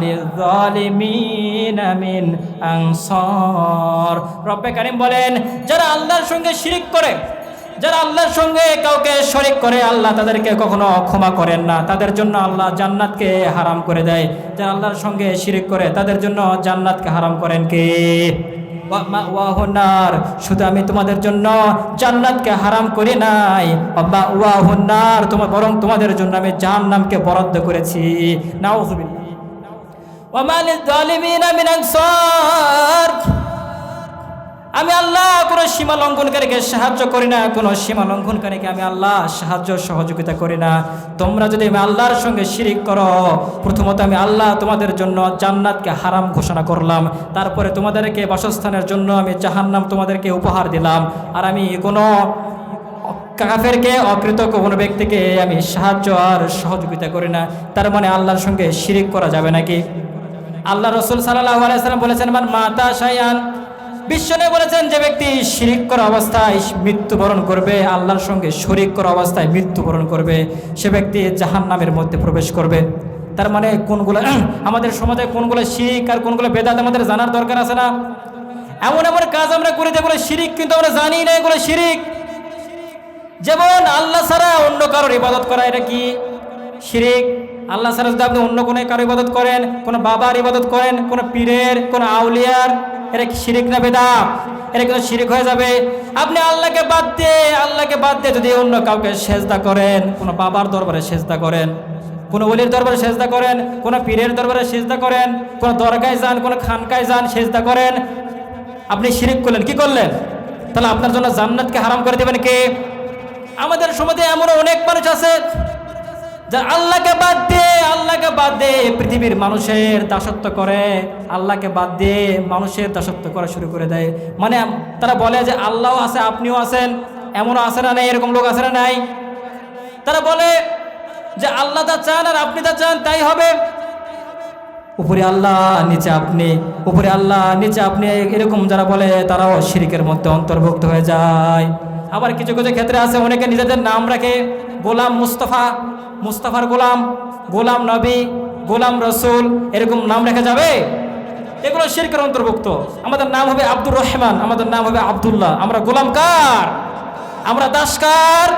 লিয-যালিমিনা মিন আনসার। রব্বে কারীম বলেন যারা আল্লাহর সঙ্গে শিরিক করে, যারা আল্লাহর সঙ্গে কাউকে শরীক করে, আল্লাহ তাদেরকে কখনো ক্ষমা করেন না, তাদের জন্য আল্লাহ জান্নাতকে হারাম করে দেয়। যারা আল্লাহর সঙ্গে শিরিক করে তাদের জন্য জান্নাতকে হারাম করেন কে? ওয়াহুন নার, শুধু আমি তোমাদের জন্য জান্নাতকে হারাম করি নাই, ওয়াহুন নার, বরং তোমাদের জন্য আমি জাহান্নামকে বরাদ্দ করেছি। নাউযুবিল্লাহ। ওয়া মা লিয-যালিমিনা মিন আনসার, আমি আল্লাহ কোনো সীমা লঙ্ঘনকারীকে সাহায্য করি না, কোনো সীমা লঙ্ঘনকারীকে আমি আল্লাহ সাহায্য সহযোগিতা করি না। তোমরা যদি আমি আল্লাহর সঙ্গে শিরিক করো, প্রথমত আমি আল্লাহ তোমাদের জন্য জান্নাতকে হারাম ঘোষণা করলাম, তারপরে তোমাদেরকে বাসস্থানের জন্য আমি জাহান্নাম তোমাদেরকে উপহার দিলাম। আর আমি কোনো কাফেরকে, অকৃতজ্ঞ কোনো ব্যক্তিকে আমি সাহায্য আর সহযোগিতা করি না। তার মানে আল্লাহর সঙ্গে শিরিক করা যাবে নাকি? আল্লাহ রসুল সাল্লাল্লাহু আলাইহি ওয়াসাল্লাম বলেছেন, মান মাতা শাইআন, বিশ্বনবী বলেছেন যে ব্যক্তি শিরিক করা অবস্থায় মৃত্যুবরণ করবে, আল্লাহর সঙ্গে শরিক করা অবস্থায় মৃত্যুবরণ করবে, সে ব্যক্তি জাহান্নামের মধ্যে প্রবেশ করবে। তার মানে কোনগুলো আমাদের সমাজে কোনগুলো শিরিক আর কোনগুলো বেদাত আমাদের জানার দরকার আছে না? এমন এমন কাজ আমরা করি যেগুলো শিরিক, কিন্তু আমরা জানি না এগুলো শিরিক। যেমন আল্লাহ ছাড়া অন্য কারোর ইবাদত করা, এটা কি শিরিক। আল্লাহ ছাড়া যদি আপনি অন্য কোনো কারো ইবাদত করেন, কোনো বাবার ইবাদত করেন, কোনো পীরের, কোনো আউলিয়ার, এটা কি শিরিক না বেদাত? এটা কিন্তু শিরিক হয়ে যাবে। আপনি আল্লাহকে বাদ দিয়ে যদি অন্য কাউকে সেজদা করেন, কোনো বাবার দরবারে সেজদা করেন, কোনো ওলির দরবারে সেজদা করেন, কোনো পীরের দরবারে সেজদা করেন, কোনো দরগায় যান, কোনো খানকায় যান, সেজদা করেন, আপনি শিরিক করলেন। কি করলেন? তাহলে আপনার জন্য জান্নাতকে হারাম করে দেবেন কে? আমাদের সমাজে এমন অনেক মানুষ আছে যারা আল্লাহকে বাদ দিয়ে পৃথিবীর মানুষের দাসত্ব করে, আল্লাহকে বাদ দিয়ে মানুষের দাসত্ব করা শুরু করে দেয়। মানে তারা বলে যে আল্লাহ আছে, আপনিও আছেন, এমনও আছে না নাই? এরকম লোক আছে না নাই? তারা বলে যে আল্লাহ তা চান আর আপনি তা চান, তাই হবে। উপরে আল্লাহ নিচে আপনি, উপরে আল্লাহ নিচে আপনি, এরকম যারা বলে তারাও শিরিকের মধ্যে অন্তর্ভুক্ত হয়ে যায়। আবার কিছু কিছু ক্ষেত্রে আছে অনেকে নিজেদের নাম রাখে, গোলাম মুস্তাফা, মুস্তাফার গোলাম, গোলাম নবী, গোলাম রসুল, এরকম নাম রেখে যাবে। এগুলো শিরকের অন্তর্ভুক্ত। আমাদের নাম হবে আব্দুর রহমান, আমাদের নাম হবে আব্দুল্লাহ। আমরা গোলাম কার? আমরা দাস কার?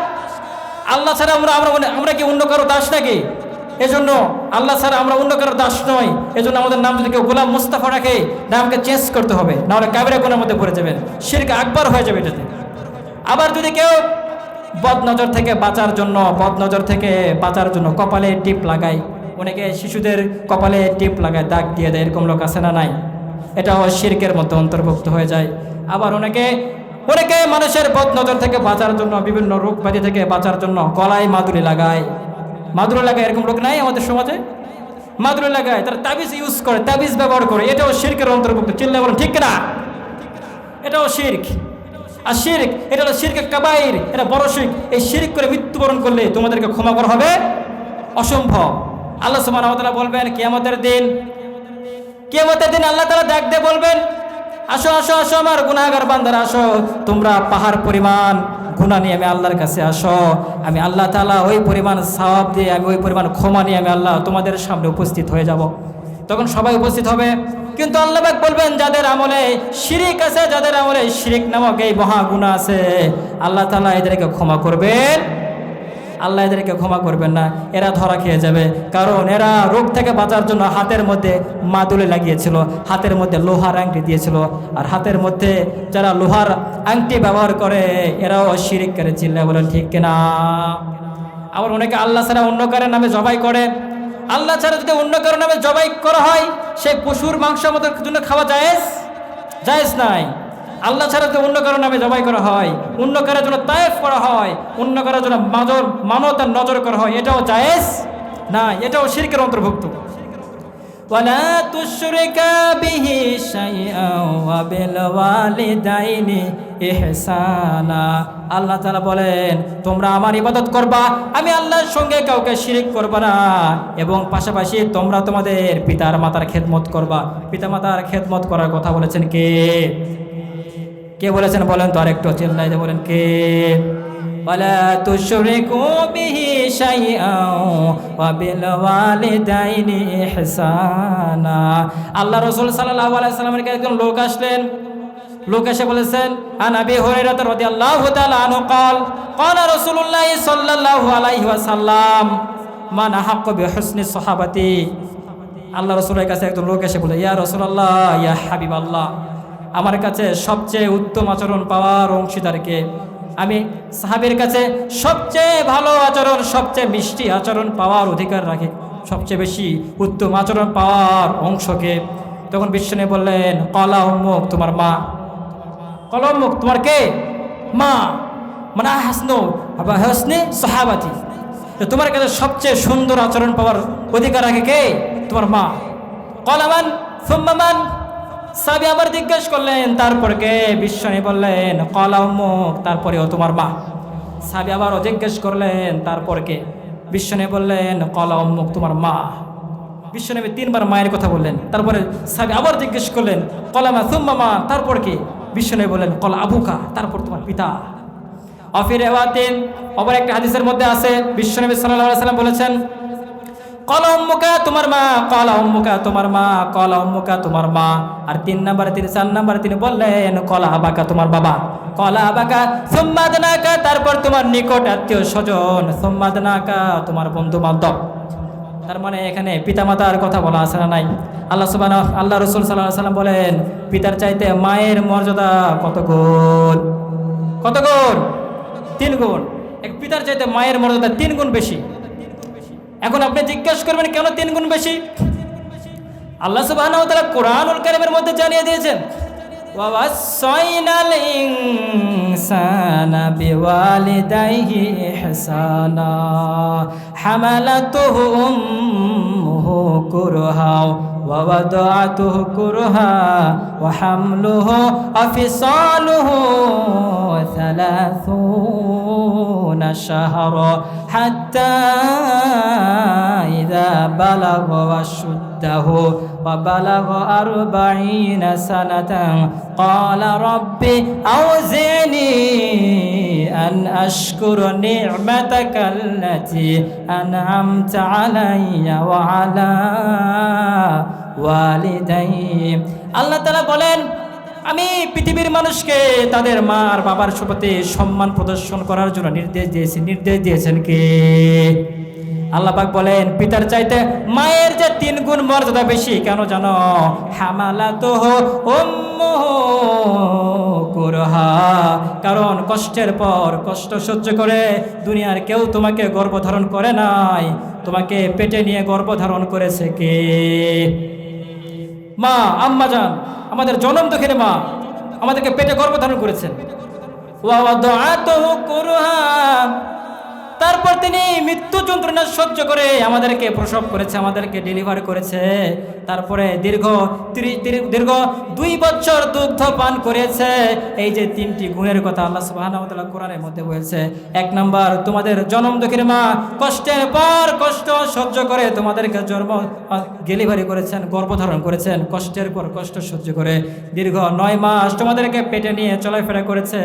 আল্লাহ ছাড়া আমরা কি অন্য কারো দাস নাকি? এজন্য আল্লাহ ছাড়া আমরা অন্য কারো দাস নই। এজন্য আমাদের নাম যদি কেউ গোলাম মুস্তাফা রাখে, নামকে চেঞ্জ করতে হবে, নাহলে কাবিরা গুনাহের মধ্যে পড়ে যাবেন, শিরক আকবার হয়ে যাবে এটাতে। আবার যদি কেউ বদনজর থেকে বাঁচার জন্য কপালে টিপ লাগায়, অনেকে শিশুদের কপালে টিপ লাগায়, দাগ দিয়ে দেয়, এরকম লোক আছে না নাই? এটাও শিরকের মধ্যে অন্তর্ভুক্ত হয়ে যায়। আবার অনেকে মানুষের বদনজর থেকে বাঁচার জন্য, বিভিন্ন রোগ ব্যাধি থেকে বাঁচার জন্য গলায় মাদুলি লাগায়, এরকম লোক নাই আমাদের সমাজে? মাদুলি লাগায়, তারা তাবিজ ইউজ করে, তাবিজ ব্যবহার করে, এটাও শিরকের অন্তর্ভুক্ত। চিল্লায় বলেন ঠিক না? এটাও শিরক। আর শিরক, এটা হলো শিরকে কাবাইর, এটা বড় শিরক। এই শিরক করে মৃত্যুবরণ করলে তোমাদেরকে ক্ষমা করা হবে অসম্ভব। আল্লাহ সুবহানাহু ওয়া তাআলা বলবেন কিয়ামতের দিন আল্লাহ তাআলা ডাক দিয়ে বলবেন, আসো আসো আসো আমার গুনাহগার বান্দারা, আসো তোমরা পাহাড় পরিমাণ গুনাহ নিয়ে আমি আল্লাহর কাছে আসো। আমি আল্লাহ তাআলা ওই পরিমাণ সওয়াব দিয়ে, আমি ওই পরিমাণ ক্ষমা নিয়ে আমি আল্লাহ তোমাদের সামনে উপস্থিত হয়ে যাব। তখন সবাই উপস্থিত হবে, কিন্তু আল্লাহ পাক বলবেন যাদের আমলে শিরিক আছে, যাদের আমলে শিরিক নামক এই মহা গুনাহ আছে, আল্লাহ তাআলা এদেরকে ক্ষমা করবেন? আল্লাহ এদেরকে ক্ষমা করবেন না। এরা ধরা খেয়ে যাবে, কারণ এরা রোগ থেকে বাঁচার জন্য হাতের মধ্যে মাদুলি লাগিয়েছিল, হাতের মধ্যে লোহার আংটি দিয়েছিল। আর হাতের মধ্যে যারা লোহার আংটি ব্যবহার করে এরাও শিরিক করে। চিল্লায় বলেন ঠিক কিনা? আবার অনেকে আল্লাহ ছাড়া অন্য কারোর নামে জবাই করে। আল্লাহ ছাড়া যদি অন্য কারোর নামে জবাই করা হয়, সেই পশুর মাংস আমাদের জন্য খাওয়া জায়েজ নাই। আল্লাহ ছাড়া যদি অন্য কারোর নামে জবাই করা হয়, অন্য কারোর জন্য তায়েফ করা হয়, অন্য কারোর জন্য মানত আর নজর করা হয়, এটাও জায়েজ না, এটাও শিরকের অন্তর্ভুক্ত। ওয়ালা তুশরিকা বিহি শাইআন ওয়া বিল ওয়ালিদাইনি ইহসানা। আল্লাহ তাআলা বলেন তোমরা আমার ইবাদত করবা, আমি আল্লাহর সঙ্গে কাউকে শিরিক করবা না, এবং পাশাপাশি তোমরা তোমাদের পিতার মাতার খেদমত করবা। পিতা মাতার খেদমত করার কথা বলেছেন কে বলেছেন বলেন তো? আরেকটু চিল্লাইতে বলেন কে? ওয়ালা তুশরিকু বিহি শাইআন ওয়া বিল ওয়ালিদাইনি ইহসানা। আল্লাহ রাসূল সাল্লাল্লাহু আলাইহি ওয়াসাল্লামের কাছে একজন লোক আসলেন। লোক এসে বলেছেন, আন আবি হুরায়রা রাদিয়াল্লাহু তাআলা আনহু قال قال رسول الله صلى الله عليه وسلم মান আহাক্কু বিহুসনি সাহাবাতি। আল্লাহ রাসূলের কাছে একজন লোক এসে বলে, ইয়া রাসূলুল্লাহ, ইয়া হাবিবাল্লাহ, আমার কাছে সবচেয়ে উত্তম আচরণ পাওয়ার অংশীদারকে? আমি সাহাবীর কাছে সবচেয়ে ভালো আচরণ, সবচেয়ে মিষ্টি আচরণ পাওয়ার অধিকার রাখি, সবচেয়ে বেশি উত্তম আচরণ পাওয়ার অংশকে? তখন বিশ্বনবী বললেন, ক্বালা উম্মুক, তোমার মা। কলমুখ তোমার কে? মা। মানে হাসনো আবার হাসনে সাহাবাতি, তোমার কাছে সবচেয়ে সুন্দর আচরণ পাওয়ার অধিকার রাখে কে? তোমার মা। কলামান সুম্মামান, সাহাবী আবার জিজ্ঞেস করলেন তারপর কে? বিশ্বনবী বললেন কলা উম্মুক, তারপরেও তোমার মা। সাহাবী আবারও জিজ্ঞেস করলেন তারপর কে? বিশ্বনবী বললেন কলা উম্মুক, তোমার মা। বিশ্বনবী 3 বার মায়ের কথা বললেন। তারপরে সাহাবী আবার জিজ্ঞেস করলেন কলামা সুম্মামা, তারপর কে? বিশ্বনবী বললেন কলা আবুকা, তারপর তোমার পিতা। অফির রেওয়াতিন, আবার একটা হাদিসের মধ্যে আছে বিশ্বনবী সাল্লাল্লাহু আলাইহি সাল্লাম বলেছেন কলা উম্মুকা, তোমার মা, কলা উম্মুকা, তোমার মা, কলা উম্মুকা, তোমার মা। আর 3 নম্বরে 4 নম্বরে তিনি বললেন কলা আবাকা, তোমার বাবা। কলা আবাকা সুম্মা আদনাকা, তারপর তোমার নিকট আত্মীয় স্বজন, সুম্মা আদনাকা, তোমার বন্ধু বান্ধব। তার মানে এখানে পিতামাতার কথা বলা আছে না নাই? আল্লাহ রাসূল সাল্লাল্লাহু আলাইহি সাল্লাম বলেন পিতার চাইতে মায়ের মর্যাদা কত গুণ? কত গুণ? 3 গুণ। এক পিতার চাইতে মায়ের মর্যাদা 3 গুণ বেশি। এখন আপনি জিজ্ঞাসা করবেন কেন 3 গুণ বেশি? আল্লাহ সুবহানাহু ওয়া তাআলা কোরআনুল কারীমের মধ্যে জানিয়ে দিয়েছেন ওয়া ওয়াসাইনাল ইনসানা বিওয়ালিদাইহি ইহসানা হামালাতুহু উম্মুহু কুরহা ওয়া ওয়াদাআতুহু কুরহা ওয়া হামলুহু ওয়া ফিসালুহু 30 শাহরা হাত্তা ইযা বালাগা আশুদ্দাহু ওয়া বালাগা 40 সানাতান ক্বালা রাব্বি আউজি'নি আন আশকুরা নি'মাতাকাল্লাতী আন'আমতা আলাইয়া ওয়া আলা ওয়ালিদাইয়া। আল্লাহ তাআলা বলেন আমি পৃথিবীর মানুষকে তাদের মা আর বাবার প্রতি সম্মান প্রদর্শন করার জন্য নির্দেশ দিয়েছি। নির্দেশ দিয়েছেন কে? আল্লাহ পাক বলেন পিতার চাইতে মায়ের যে 3 গুণ মর্যাদা বেশি। কেন জানো? হামালাতুহু উম্মুহু কুরহা, কারণ কষ্টের পর কষ্ট সহ্য করে দুনিয়ার কেউ তোমাকে গর্ভধারণ করে নাই, তোমাকে পেটে নিয়ে গর্ভধারণ করেছে কে? মা, আম্মা জান, আমাদের জনম দুঃখের মা আমাদেরকে পেটে গর্ভধারণ করেছেন। ওয়া ওয়াদাআতুহু কুরহা, তারপর তিনি মৃত্যু যন্ত্রণা সহ্য করে আমাদেরকে প্রসব করেছে, আমাদেরকে ডেলিভারি করেছে। তারপরে দীর্ঘ 2 বছর দুগ্ধ পান করেছে। এই যে 3টি গুণের কথা আল্লাহ সুবহানাহু ওয়া তাআলা কোরআনের মধ্যে বলেছে। 1 নাম্বার, তোমাদের জনম দুঃখের মা কষ্টের পর কষ্ট সহ্য করে তোমাদেরকে ডেলিভারি করেছেন, গর্ভধারণ করেছেন, কষ্টের পর কষ্ট সহ্য করে দীর্ঘ 9 মাস তোমাদেরকে পেটে নিয়ে চলাফেরা করেছে।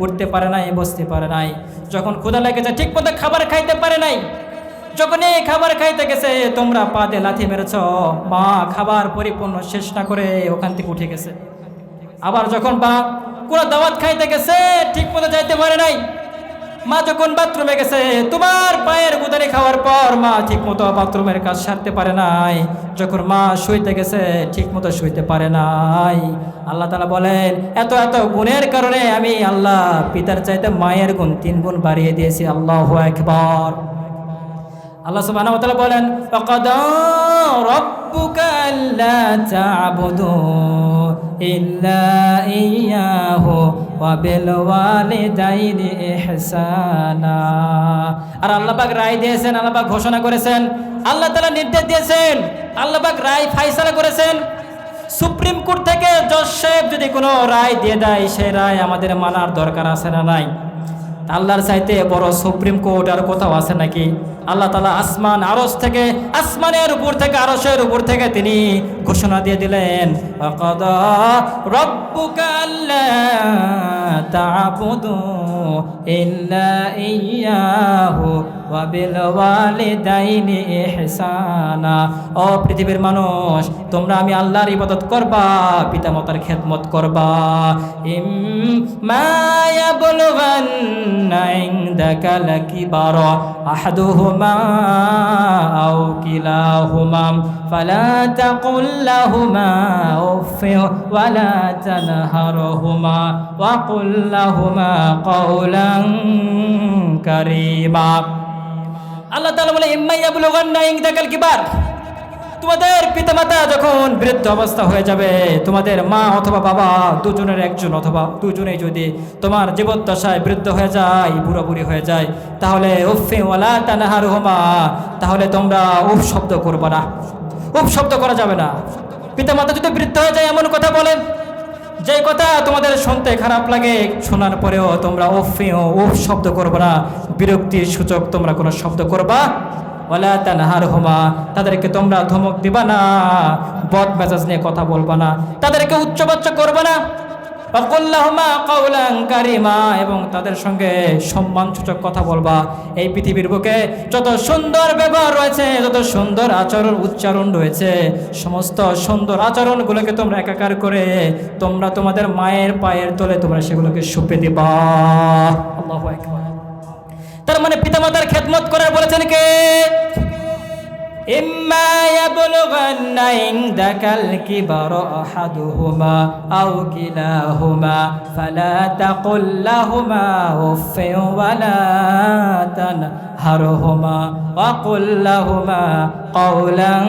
উঠতে পারে নাই, বসতে পারে নাই, যখন ক্ষুধা লেগেছে ঠিক মতো খাবার খাইতে পারে নাই, যখন এই খাবার খাইতে গেছে তোমরা পা দিয়ে লাথি মেরেছ, মা খাবার পরিপূর্ণ শেষ না করে ওখান থেকে উঠে গেছে। আবার যখন বা কোনো দাওয়াত খাইতে গেছে ঠিক মতো যাইতে পারে নাই, মা যখন বাথরুমে গেছে তোমার পায়ের গুদানি খাওয়ার পর মা ঠিক মতো বাথরুমের কাজ সারতে পারে নাই, যখন মা শুইতে গেছে ঠিক মতো শুইতে পারে নাই। আল্লাহ তাআলা বলেন এত এত গুণের কারণে আমি আল্লাহ পিতার চাইতে মায়ের গুণ 3 গুণ বাড়িয়ে দিয়েছি। আল্লাহু আকবার। আল্লাহ সুবহানাহু ওয়া তাআলা বলেন ফাকাদা রাব্বুকা আল্লা তা'বুদু ইল্লা ইয়্যাহু ওয়া বিল ওয়ালিদাইনি ইহসানা। আর আল্লাহ পাক রায় দিয়েছেন, আল্লাহ পাক ঘোষণা করেছেন, আল্লাহ তাআলা নির্দেশ দিয়েছেন, আল্লাহ পাক রায় ফায়সালা করেছেন। সুপ্রিম কোর্ট থেকে জজ সাহেব যদি কোনো রায় দিয়ে দেয় সেই রায় আমাদের মানার দরকার আছে না নাই? আল্লাহর চাইতে বড় সুপ্রিম কোর্ট আর কোথাও আছে নাকি? আল্লাহ তাআলা আসমান আরশ থেকে, আসমানের উপর থেকে, আরশের উপর থেকে তিনি ঘোষণা দিয়ে দিলেন ওয়াকাদা রাব্বুকা আল্লা তা'বুদু ইল্লা ইয়্যাহু ওয়া বিল ওয়ালিদাইনি ইহসানা। ও পৃথিবীর মানুষ, তোমরা আমি আল্লাহর ইবাদত করবা, পিতামাতার খেদমত করবা। ইম্মা ইয়াবলুগান্না ইনদাকাল কিবারা আহাদুহুমা আও কিলাহুমা ফালা তাকুল লাহুমা উফফিন ওয়ালা তানহারহুমা ওয়া কুল লাহুমা কাওলান কারীমা। আল্লাহ তাআলা বলে ইম্মা ইয়াবলুগান্না ইনদাকাল কিবার, তোমাদের পিতামাতা যখন বৃদ্ধ অবস্থা হয়ে যাবে, তোমাদের মা অথবা বাবা দুজনের একজন অথবা দুজনেই যদি তোমার জীবদ্দশায় বৃদ্ধ হয়ে যায়, বুড়ো বুড়ি হয়ে যায়, তাহলে উফি ওয়ালা তানহারহুমা, তাহলে তোমরা উফ শব্দ করবে না, উফ শব্দ করা যাবে না। পিতামাতা যদি বৃদ্ধ হয়ে যায় এমন কথা বলেন যে কথা তোমাদের শুনতে খারাপ লাগে, শোনার পরেও তোমরা উফ শব্দ করবে না, বিরক্তির সূচক তোমরা কোনো শব্দ করবা। ওয়ালা তানহারহুমা, তাদেরকে তোমরা ধমক দিবা না, বদ মেজাজ নিয়ে কথা বলবা না, তাদেরকে উচ্চবাচ্য করবে না। ওয়াকুল্লাহুমা কাওলান কারীমা, এবং তাদের সঙ্গে সম্মানসূচক কথা বলবা। এই পৃথিবীর বুকে যত সুন্দর ব্যবহার রয়েছে, যত সুন্দর আচরণ উচ্চারণ রয়েছে, সমস্ত সুন্দর আচরণগুলোকে তোমরা একাকার করে তোমরা তোমাদের মায়ের পায়ের তলে তোমরা সেগুলোকে সঁপে দিবা। আল্লাহু আকবার। তার মানে পিতামাতার খেদমত করার বলেছেন কে? ইম্মা ইয়াবলুগান্না ইনদাকাল কিবারা আহাদুহুমা আও কিলাহুমা ফালা তাকুল লাহুমা উফফিন ওয়ালা তানহারহুমা ওয়া কুল লাহুমা কাওলান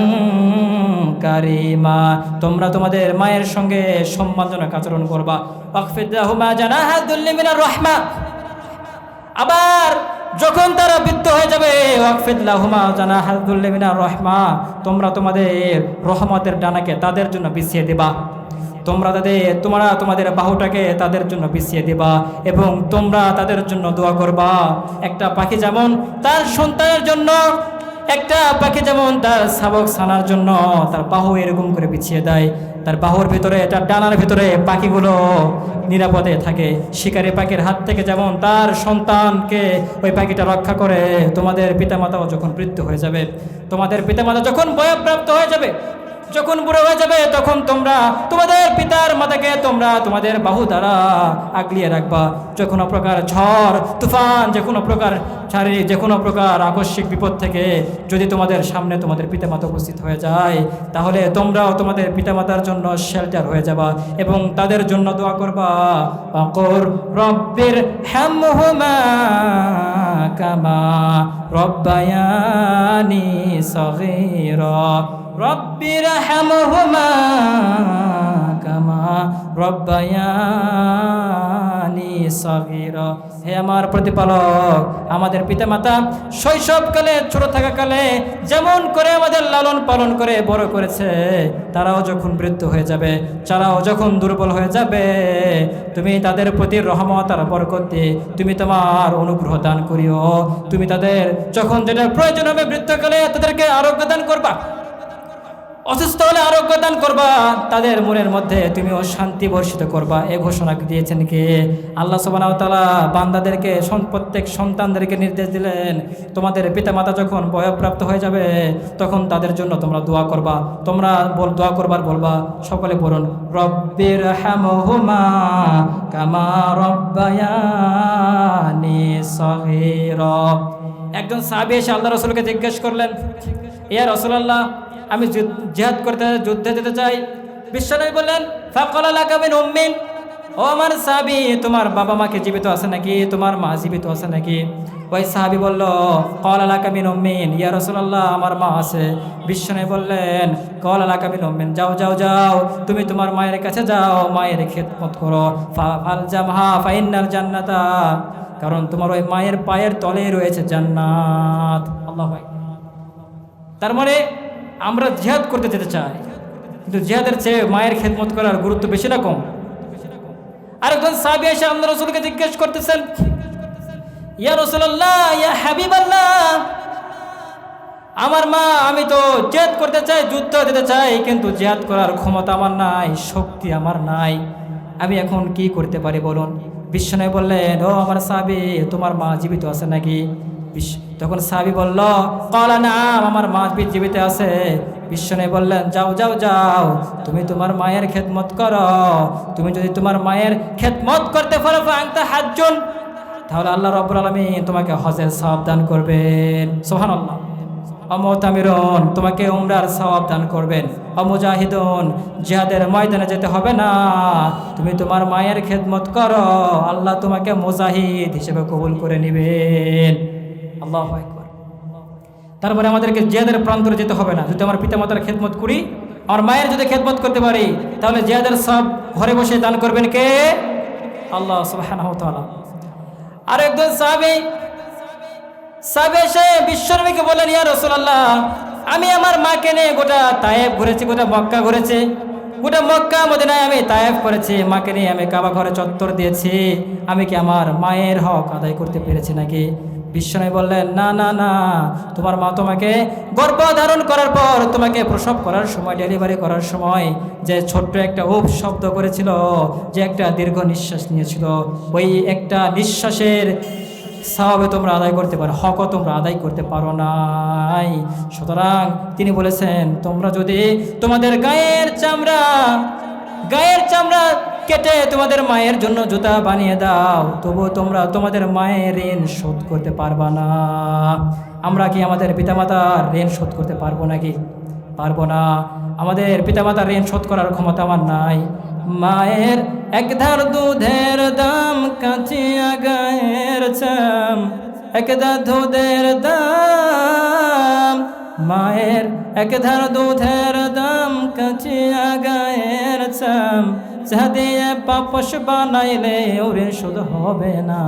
কারীমা। তোমরা তোমাদের মায়ের সঙ্গে সম্মানজনক আচরণ করবা। ওয়াখফিদ লাহুমা জানাহা যুল্লি মিনার রাহমা। আবার যখন তারা বৃদ্ধ হয়ে যাবে, ওয়াকফিদ লাহুমা জানাহা যুল্লি মিনার রাহমা, তোমরা তোমাদের রহমতের ডানাকে তাদের জন্য বিছিয়ে দিবা। তোমরা তোমাদের বাহুটাকে তাদের জন্য বিছিয়ে দিবা এবং তোমরা তাদের জন্য দোয়া করবা। একটা পাখি যেমন তার সন্তানের জন্য, একটা পাখি যেমন তার শাবক ছানার জন্য তার বাহু এরকম করে বিছিয়ে দেয়, তার বাহুর ভিতরে, তার ডানার ভিতরে পাখিগুলো নিরাপদে থাকে, শিকারী পাখির হাত থেকে যেমন তার সন্তানকে ওই পাখিটা রক্ষা করে, তোমাদের পিতামাতাও যখন বৃদ্ধ হয়ে যাবে, তোমাদের পিতামাতা যখন বয়ঃপ্রাপ্ত হয়ে যাবে, যখন বুড়ো হয়ে যাবে, তখন তোমরা তোমাদের পিতার মাতাকে তোমরা তোমাদের বাহু দ্বারা আগলিয়ে রাখবা। যে কোনো প্রকার ঝড় তুফান, যে কোনো প্রকার শারীরিক যে কোনো প্রকার আকস্মিক বিপদ থেকে যদি তোমাদের সামনে তোমাদের পিতামাতা উপস্থিত হয়ে যায়, তাহলে তোমরাও তোমাদের পিতামাতার জন্য শেল্টার হয়ে যাবা এবং তাদের জন্য দোয়া করবা। ওয়াকুর রব্বির হামহুমা কামা রব্বায়ানি সগীরা, রব্বির হামহুমা কামা রব্বায়ানি সগীরা। হে আমার প্রতিপালক, আমাদের পিতামাতা শৈশবকালে, ছোট থাকাকালে যেমন করে আমাদের লালন পালন করে বড় করেছে, তারাও যখন বৃদ্ধ হয়ে যাবে, তারাও যখন দুর্বল হয়ে যাবে, তুমি তাদের প্রতি রহমত আর বরকত দিয়ে তুমি তোমার অনুগ্রহ দান করিও। তুমি তাদের যখন যেটা প্রয়োজন হবে বৃদ্ধকালে তাদেরকে আরোগ্য দান করবা, অসুস্থ হলে আরোগ্য দান করবা, তাদের মনের মধ্যে তুমিও শান্তি বর্ষিত করবা। এ ঘোষণা দিয়েছেন কে? আল্লাহ সুবহানাহু ওয়া তাআলা বান্দাদেরকে, প্রত্যেক সন্তানদেরকে নির্দেশ দিলেন, তোমাদের পিতামাতা যখন বয়ঃপ্রাপ্ত হয়ে যাবে তখন তাদের জন্য তোমরা দোয়া করবা। তোমরা দোয়া করবার বলবা, সকলে বলুন রব্বির হামহুমা কামা রব্বায়ানি সগীরা। একজন সাহাবী এসে আল্লাহ রাসূলকে জিজ্ঞেস করলেন, ইয়া রাসূলুল্লাহ, আমি জিহাদ করতে, যুদ্ধে যেতে চাই। বিশ্বনবী বললেন, ফাকালা লাকা মিন উম্মিন, ও আমার সাহাবী, তোমার বাবা মা কি জীবিত আছে নাকি? তোমার মা জীবিত আছে নাকি? ওই সাহাবী বলল, ক্বালা লাকা মিন উম্মিন, ইয়া রাসূলুল্লাহ, আমার মা আছে। বিশ্বনবী বললেন, ক্বালা লাকা মিন উম্মিন, যাও যাও যাও, তুমি তোমার মায়ের কাছে যাও, মায়ের খেদমত করো। ফালজামহা ফাইন্নাল জান্নাতা, কারণ তোমার ওই মায়ের পায়ের তলে রয়েছে জান্নাত। আল্লাহু আকবার। তার মানে আমরা জিহাদ করতে যেতে চাই, কিন্তু জিহাদের চেয়ে মায়ের খেদমত করার গুরুত্ব বেশি না কম? আরেকজন সাহাবী এসে আল্লাহ রাসূলকে জিজ্ঞেস করতেছেন, ইয়া রাসূলুল্লাহ, ইয়া হাবিবাল্লাহ, আমার মা, আমি তো জিহাদ করতে চাই, যুদ্ধ দিতে চাই, কিন্তু জিহাদ করার ক্ষমতা আমার নাই, শক্তি আমার নাই, আমি এখন কি করতে পারি বলুন? বিশ্বনবী বললেন, ও আমার সাহাবী, তোমার মা জীবিত আছে নাকি? তখন সাহাবী বলল, ক্বালা নাম, আমার মা জীবিত আছে। বিশ্বনবী বললেন, যাও যাও যাও, তুমি তোমার মায়ের খেদমত করো। তুমি যদি তোমার মায়ের খেদমত করতে পারো ফাআনতা হাজ্জুন, তাহলে আল্লাহ রাব্বুল আলামিন তোমাকে হজের সওয়াব দান করবেন। সুবহানাল্লাহ। অমুতামিরুন, তোমাকে উমরার সওয়াব দান করবেন। অমুজাহিদুন, জিহাদের ময়দানে যেতে হবে না, তুমি তোমার মায়ের খেদমত করো, আল্লাহ তোমাকে মুজাহিদ হিসেবে কবুল করে নেবেন। আল্লাহু আকবার। তারপরে আমাদেরকে জিহাদের প্রান্তরে যেতে হবে না। যদি আমার পিতামাতার খেদমত করি, আমার মায়ের যদি খেদমত করতে পারি, তাহলে জিহাদের সব ঘরে বসে দান করবেন কে? আল্লাহ সুবহানাহু ওয়া তাআলা। আর একজন সাহাবী এসে বিশ্বনবীকে বললেন, ইয়া রাসূলুল্লাহ, আমি আমার মাকে নিয়ে গোটা তায়েফ ঘুরেছি, গোটা মক্কা ঘুরেছি, গোটা মক্কা মদিনায় আমি তায়েফ করেছি, মাকে নিয়ে আমি কাবা ঘরে চত্বর দিয়েছি, আমি কি আমার মায়ের হক আদায় করতে পেরেছি নাকি? বিশ্বনবী বললেন, না না না, তোমার মা তোমাকে গর্ভধারণ করার পর, তোমাকে প্রসব করার সময়, ডেলিভারি করার সময় যে ছোট্ট একটা উফ শব্দ করেছিল, যে একটা দীর্ঘ নিঃশ্বাস নিয়েছিল, ওই একটা নিঃশ্বাসের সওয়াবে তোমরা আদায় করতে পারো, হকও তোমরা আদায় করতে পারো নাই। সুতরাং তিনি বলেছেন, তোমরা যদি তোমাদের গায়ের চামড়া কেটে তোমাদের মায়ের জন্য জুতা বানিয়ে দাও, তবু তোমরা তোমাদের মায়ের ঋণ শোধ করতে পারবা না। আমরা কি আমাদের পিতামাতার ঋণ শোধ করতে পারবো নাকি? পারবো না। আমাদের পিতামাতার ঋণ শোধ করার ক্ষমতা আমার নাই। মায়ের এক ধার দুধের দাম, কাঁচিয়া গায়ের চাম, এক ধার দুধের দাম, মায়ের এক ধার দুধের দাম, কাঁচিয়া গায়ের চাম, যা দিয়ে পাপস বানাইলে ওরে শোধ হবে না,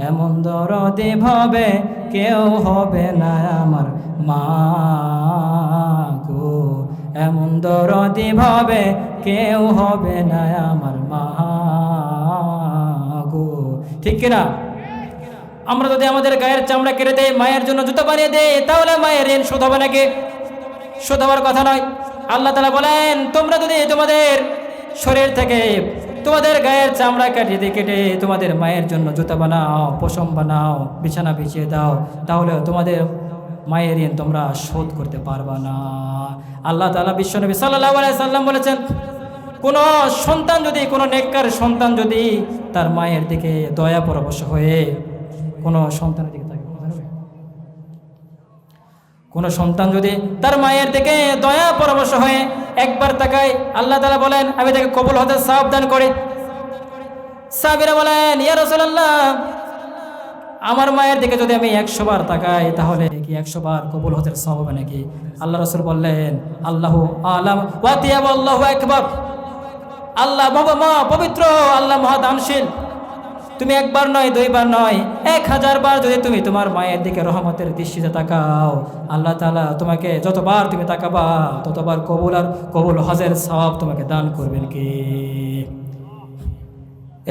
এমন দরদি ভাবে কেউ হবে না আমার মা গো, এমন দরদি ভাবে কেউ হবে না আমার মা গো। ঠিক কিনা? আমরা যদি আমাদের গায়ের চামড়া কেটে দেই, মায়ের জন্য জুতো বানিয়ে দেই, তাহলে মায়ের ঋণ শোধ হবে নাকি? শোধ হওয়ার কথা নয়। আল্লাহ তাআলা বলেন, তোমরা যদি তোমাদের শরীর থেকে তোমাদের গায়ের চামড়া কেটে তোমাদের মায়ের জন্য জুতা বানাও, পশম বানাও, বিছানা বিছিয়ে দাও, তাহলে তোমাদের মায়ের ঋণ তোমরা শোধ করতে পারবা না। আল্লাহ তাআলা বিশ্বনবী সাল্লাল্লাহু আলাইহি সাল্লাম বলেছেন, কোনো সন্তান যদি, কোনো নেককার সন্তান যদি তার মায়ের দিকে দয়া পরবশ হয়ে, কোনো সন্তানের দিকে কোনো সন্তান যদি তার মায়ের দিকে দয়া পরবশ হয়ে একবার তাকায়, আল্লাহ তাআলা বলেন, আমি তাকে কবুল হতে সাবধান করি। সাহাবীরা বলেন, ইয়া রাসূলুল্লাহ, আমার মায়ের দিকে যদি আমি 100 বার তাকাই, তাহলে কি 100 বার কবুল হতে সওয়াব হবে নাকি? আল্লাহ রাসূল বললেন, আল্লাহু আ'লাম ওয়া আল্লাহু আকবার, আল্লাহ মহা পবিত্র, আল্লাহ মহা দানশীল। তুমি একবার নয়, 2 বার নয়, 1000 বার যদি তুমি তোমার মায়ের দিকে রহমতের দৃষ্টিতে তাকাও, আল্লাহ তাআলা তোমাকে যতবার তুমি তাকাবা, ততবার কবুল হজের সওয়াব তোমাকে দান করবেন কি?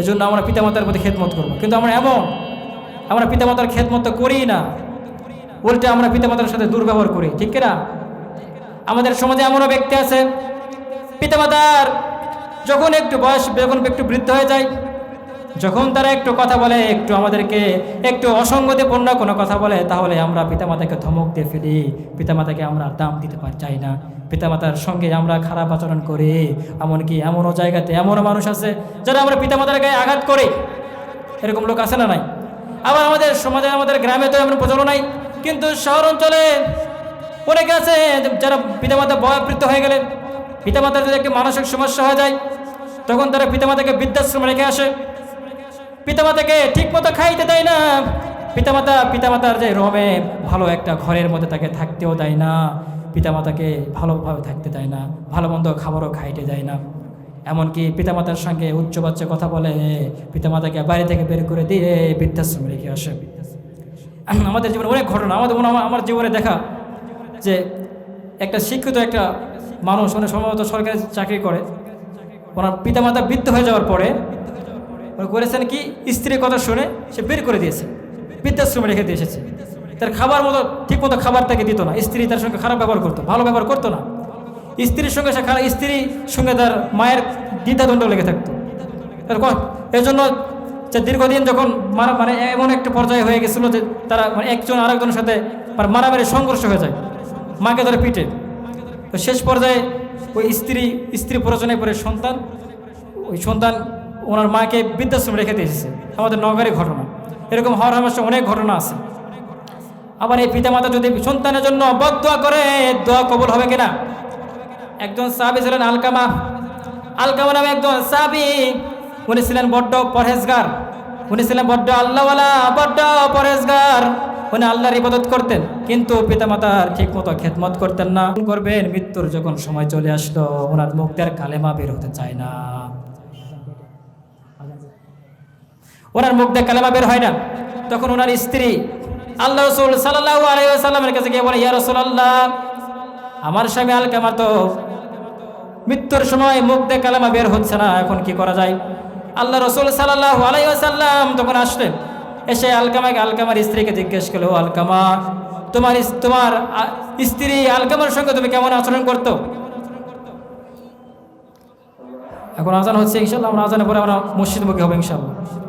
এজন্য আমরা পিতামাতার প্রতি খেদমত করবো। কিন্তু আমরা পিতামাতার খেদমত তো করি না, উল্টে আমরা পিতামাতার সাথে দুর্ব্যবহার করি। ঠিক কিনা? আমাদের সমাজে এমনও ব্যক্তি আছে, পিতামাতার যখন একটু বয়স, যখন একটু বৃদ্ধ হয়ে যায়, যখন তারা একটু কথা বলে, একটু আমাদেরকে একটু অসঙ্গতিপূর্ণ কোনো কথা বলে, তাহলে আমরা পিতামাতাকে ধমক দিয়ে ফেলি, পিতামাতাকে আমরা দাম দিতে চাই না, পিতামাতার সঙ্গে আমরা খারাপ আচরণ করি। এমনকি এমনও জায়গাতে এমনও মানুষ আছে যারা আমরা পিতামাতার গায়ে আঘাত করি। এরকম লোক আছে না নাই? আবার আমাদের সমাজে, আমাদের গ্রামে তো এমন প্রচলন নাই, কিন্তু শহর অঞ্চলে অনেকে আছে যারা পিতামাতা বয়োবৃদ্ধ হয়ে গেলে, পিতামাতার যদি একটি মানসিক সমস্যা হয়ে যায়, তখন তারা পিতামাতাকে বৃদ্ধাশ্রমে রেখে আসে, পিতামাতাকে ঠিক মতো খাইতে দেয় না, পিতামাতার যে রুমে ভালো একটা ঘরের মধ্যে তাকে থাকতেও দেয় না, পিতামাতাকে ভালোভাবে থাকতে দেয় না, ভালো মন্দ খাবারও খাইতে দেয় না। এমনকি পিতামাতার সঙ্গে উচ্চবাচ্য কথা বলে পিতামাতাকে বাড়ি থেকে বের করে দিয়ে বৃদ্ধাশ্রমে রেখে আসে। আমাদের জীবনে অনেক ঘটনা, আমার জীবনে দেখা যে একটা শিক্ষিত একটা মানুষ, মানে সম্ভবত সরকারি চাকরি করে, ওনার পিতামাতা বৃদ্ধ হয়ে যাওয়ার পরে করেছেন কি, স্ত্রীর কথা শুনে সে বের করে দিয়েছে, বৃদ্ধাশ্রমে রেখে দিয়ে এসেছে। তার খাবার মতো ঠিক মতো খাবার তাকে দিত না, স্ত্রী তার সঙ্গে খারাপ ব্যবহার করতো, ভালো ব্যবহার করতো না। স্ত্রীর সঙ্গে তার মায়ের দ্বিধাদ্বন্দ্ব লেগে থাকতো। এই জন্য যে দীর্ঘদিন যখন মানে এমন একটা পর্যায়ে হয়ে গেছিলো যে তারা মানে একজন আরেকজনের সাথে মারামারি সংঘর্ষ হয়ে যায়, মাকে ধরে পিটে। তো শেষ পর্যায়ে ওই স্ত্রী প্রয়োজনে পরে সন্তান ওনার মাকে বৃদ্ধাশ্রমে রেখে দিয়ে এসেছে। আমাদের নগরের ঘটনা, এরকম হওয়ার হামেশা অনেক ঘটনা আছে। আবার এই পিতামাতা যদি সন্তানের জন্য বদদোয়া করে, দোয়া কবুল হবে কিনা? একজন সাহাবী ছিলেন আলকামা নামে একজন সাহাবী। উনি ছিলেন বড্ড পরহেজগার, উনি ছিলেন বড্ড আল্লাহওয়ালা, বড্ড পরহেজগার। উনি আল্লাহর ইবাদত করতেন, কিন্তু পিতামাতার ঠিক মতো খেদমত করতেন না। করবেন, মৃত্যুর যখন সময় চলে আসলো, ওনার মুখ দিয়ে আর কালেমা বের হতে চায় না, ওনার মুখ দিয়ে কালেমা বের হয় না। তখন ওনার স্ত্রী আল্লাহ রাসূল সাল্লাল্লাহু আলাইহি ওয়াসাল্লামের কাছে গিয়ে বলে, ইয়া রাসূলুল্লাহ, আমার স্বামী আলকামা তো মৃত্যুর সময় মুখ দিয়ে কালেমা বের হচ্ছে না, এখন কি করা যায়? আল্লাহ রাসূল সাল্লাল্লাহু আলাইহি ওয়াসাল্লাম তখন আসলেন, এসে আলকামার স্ত্রীকে জিজ্ঞেস করলো, আলকামা, তোমার স্ত্রী আলকামার সঙ্গে তুমি কেমন আচরণ করতো? এখন আজান হচ্ছে, ইনশাআল্লাহ আমরা আজানের পরে আমরা মসজিদমুখী হবো ইনশাআল্লাহ।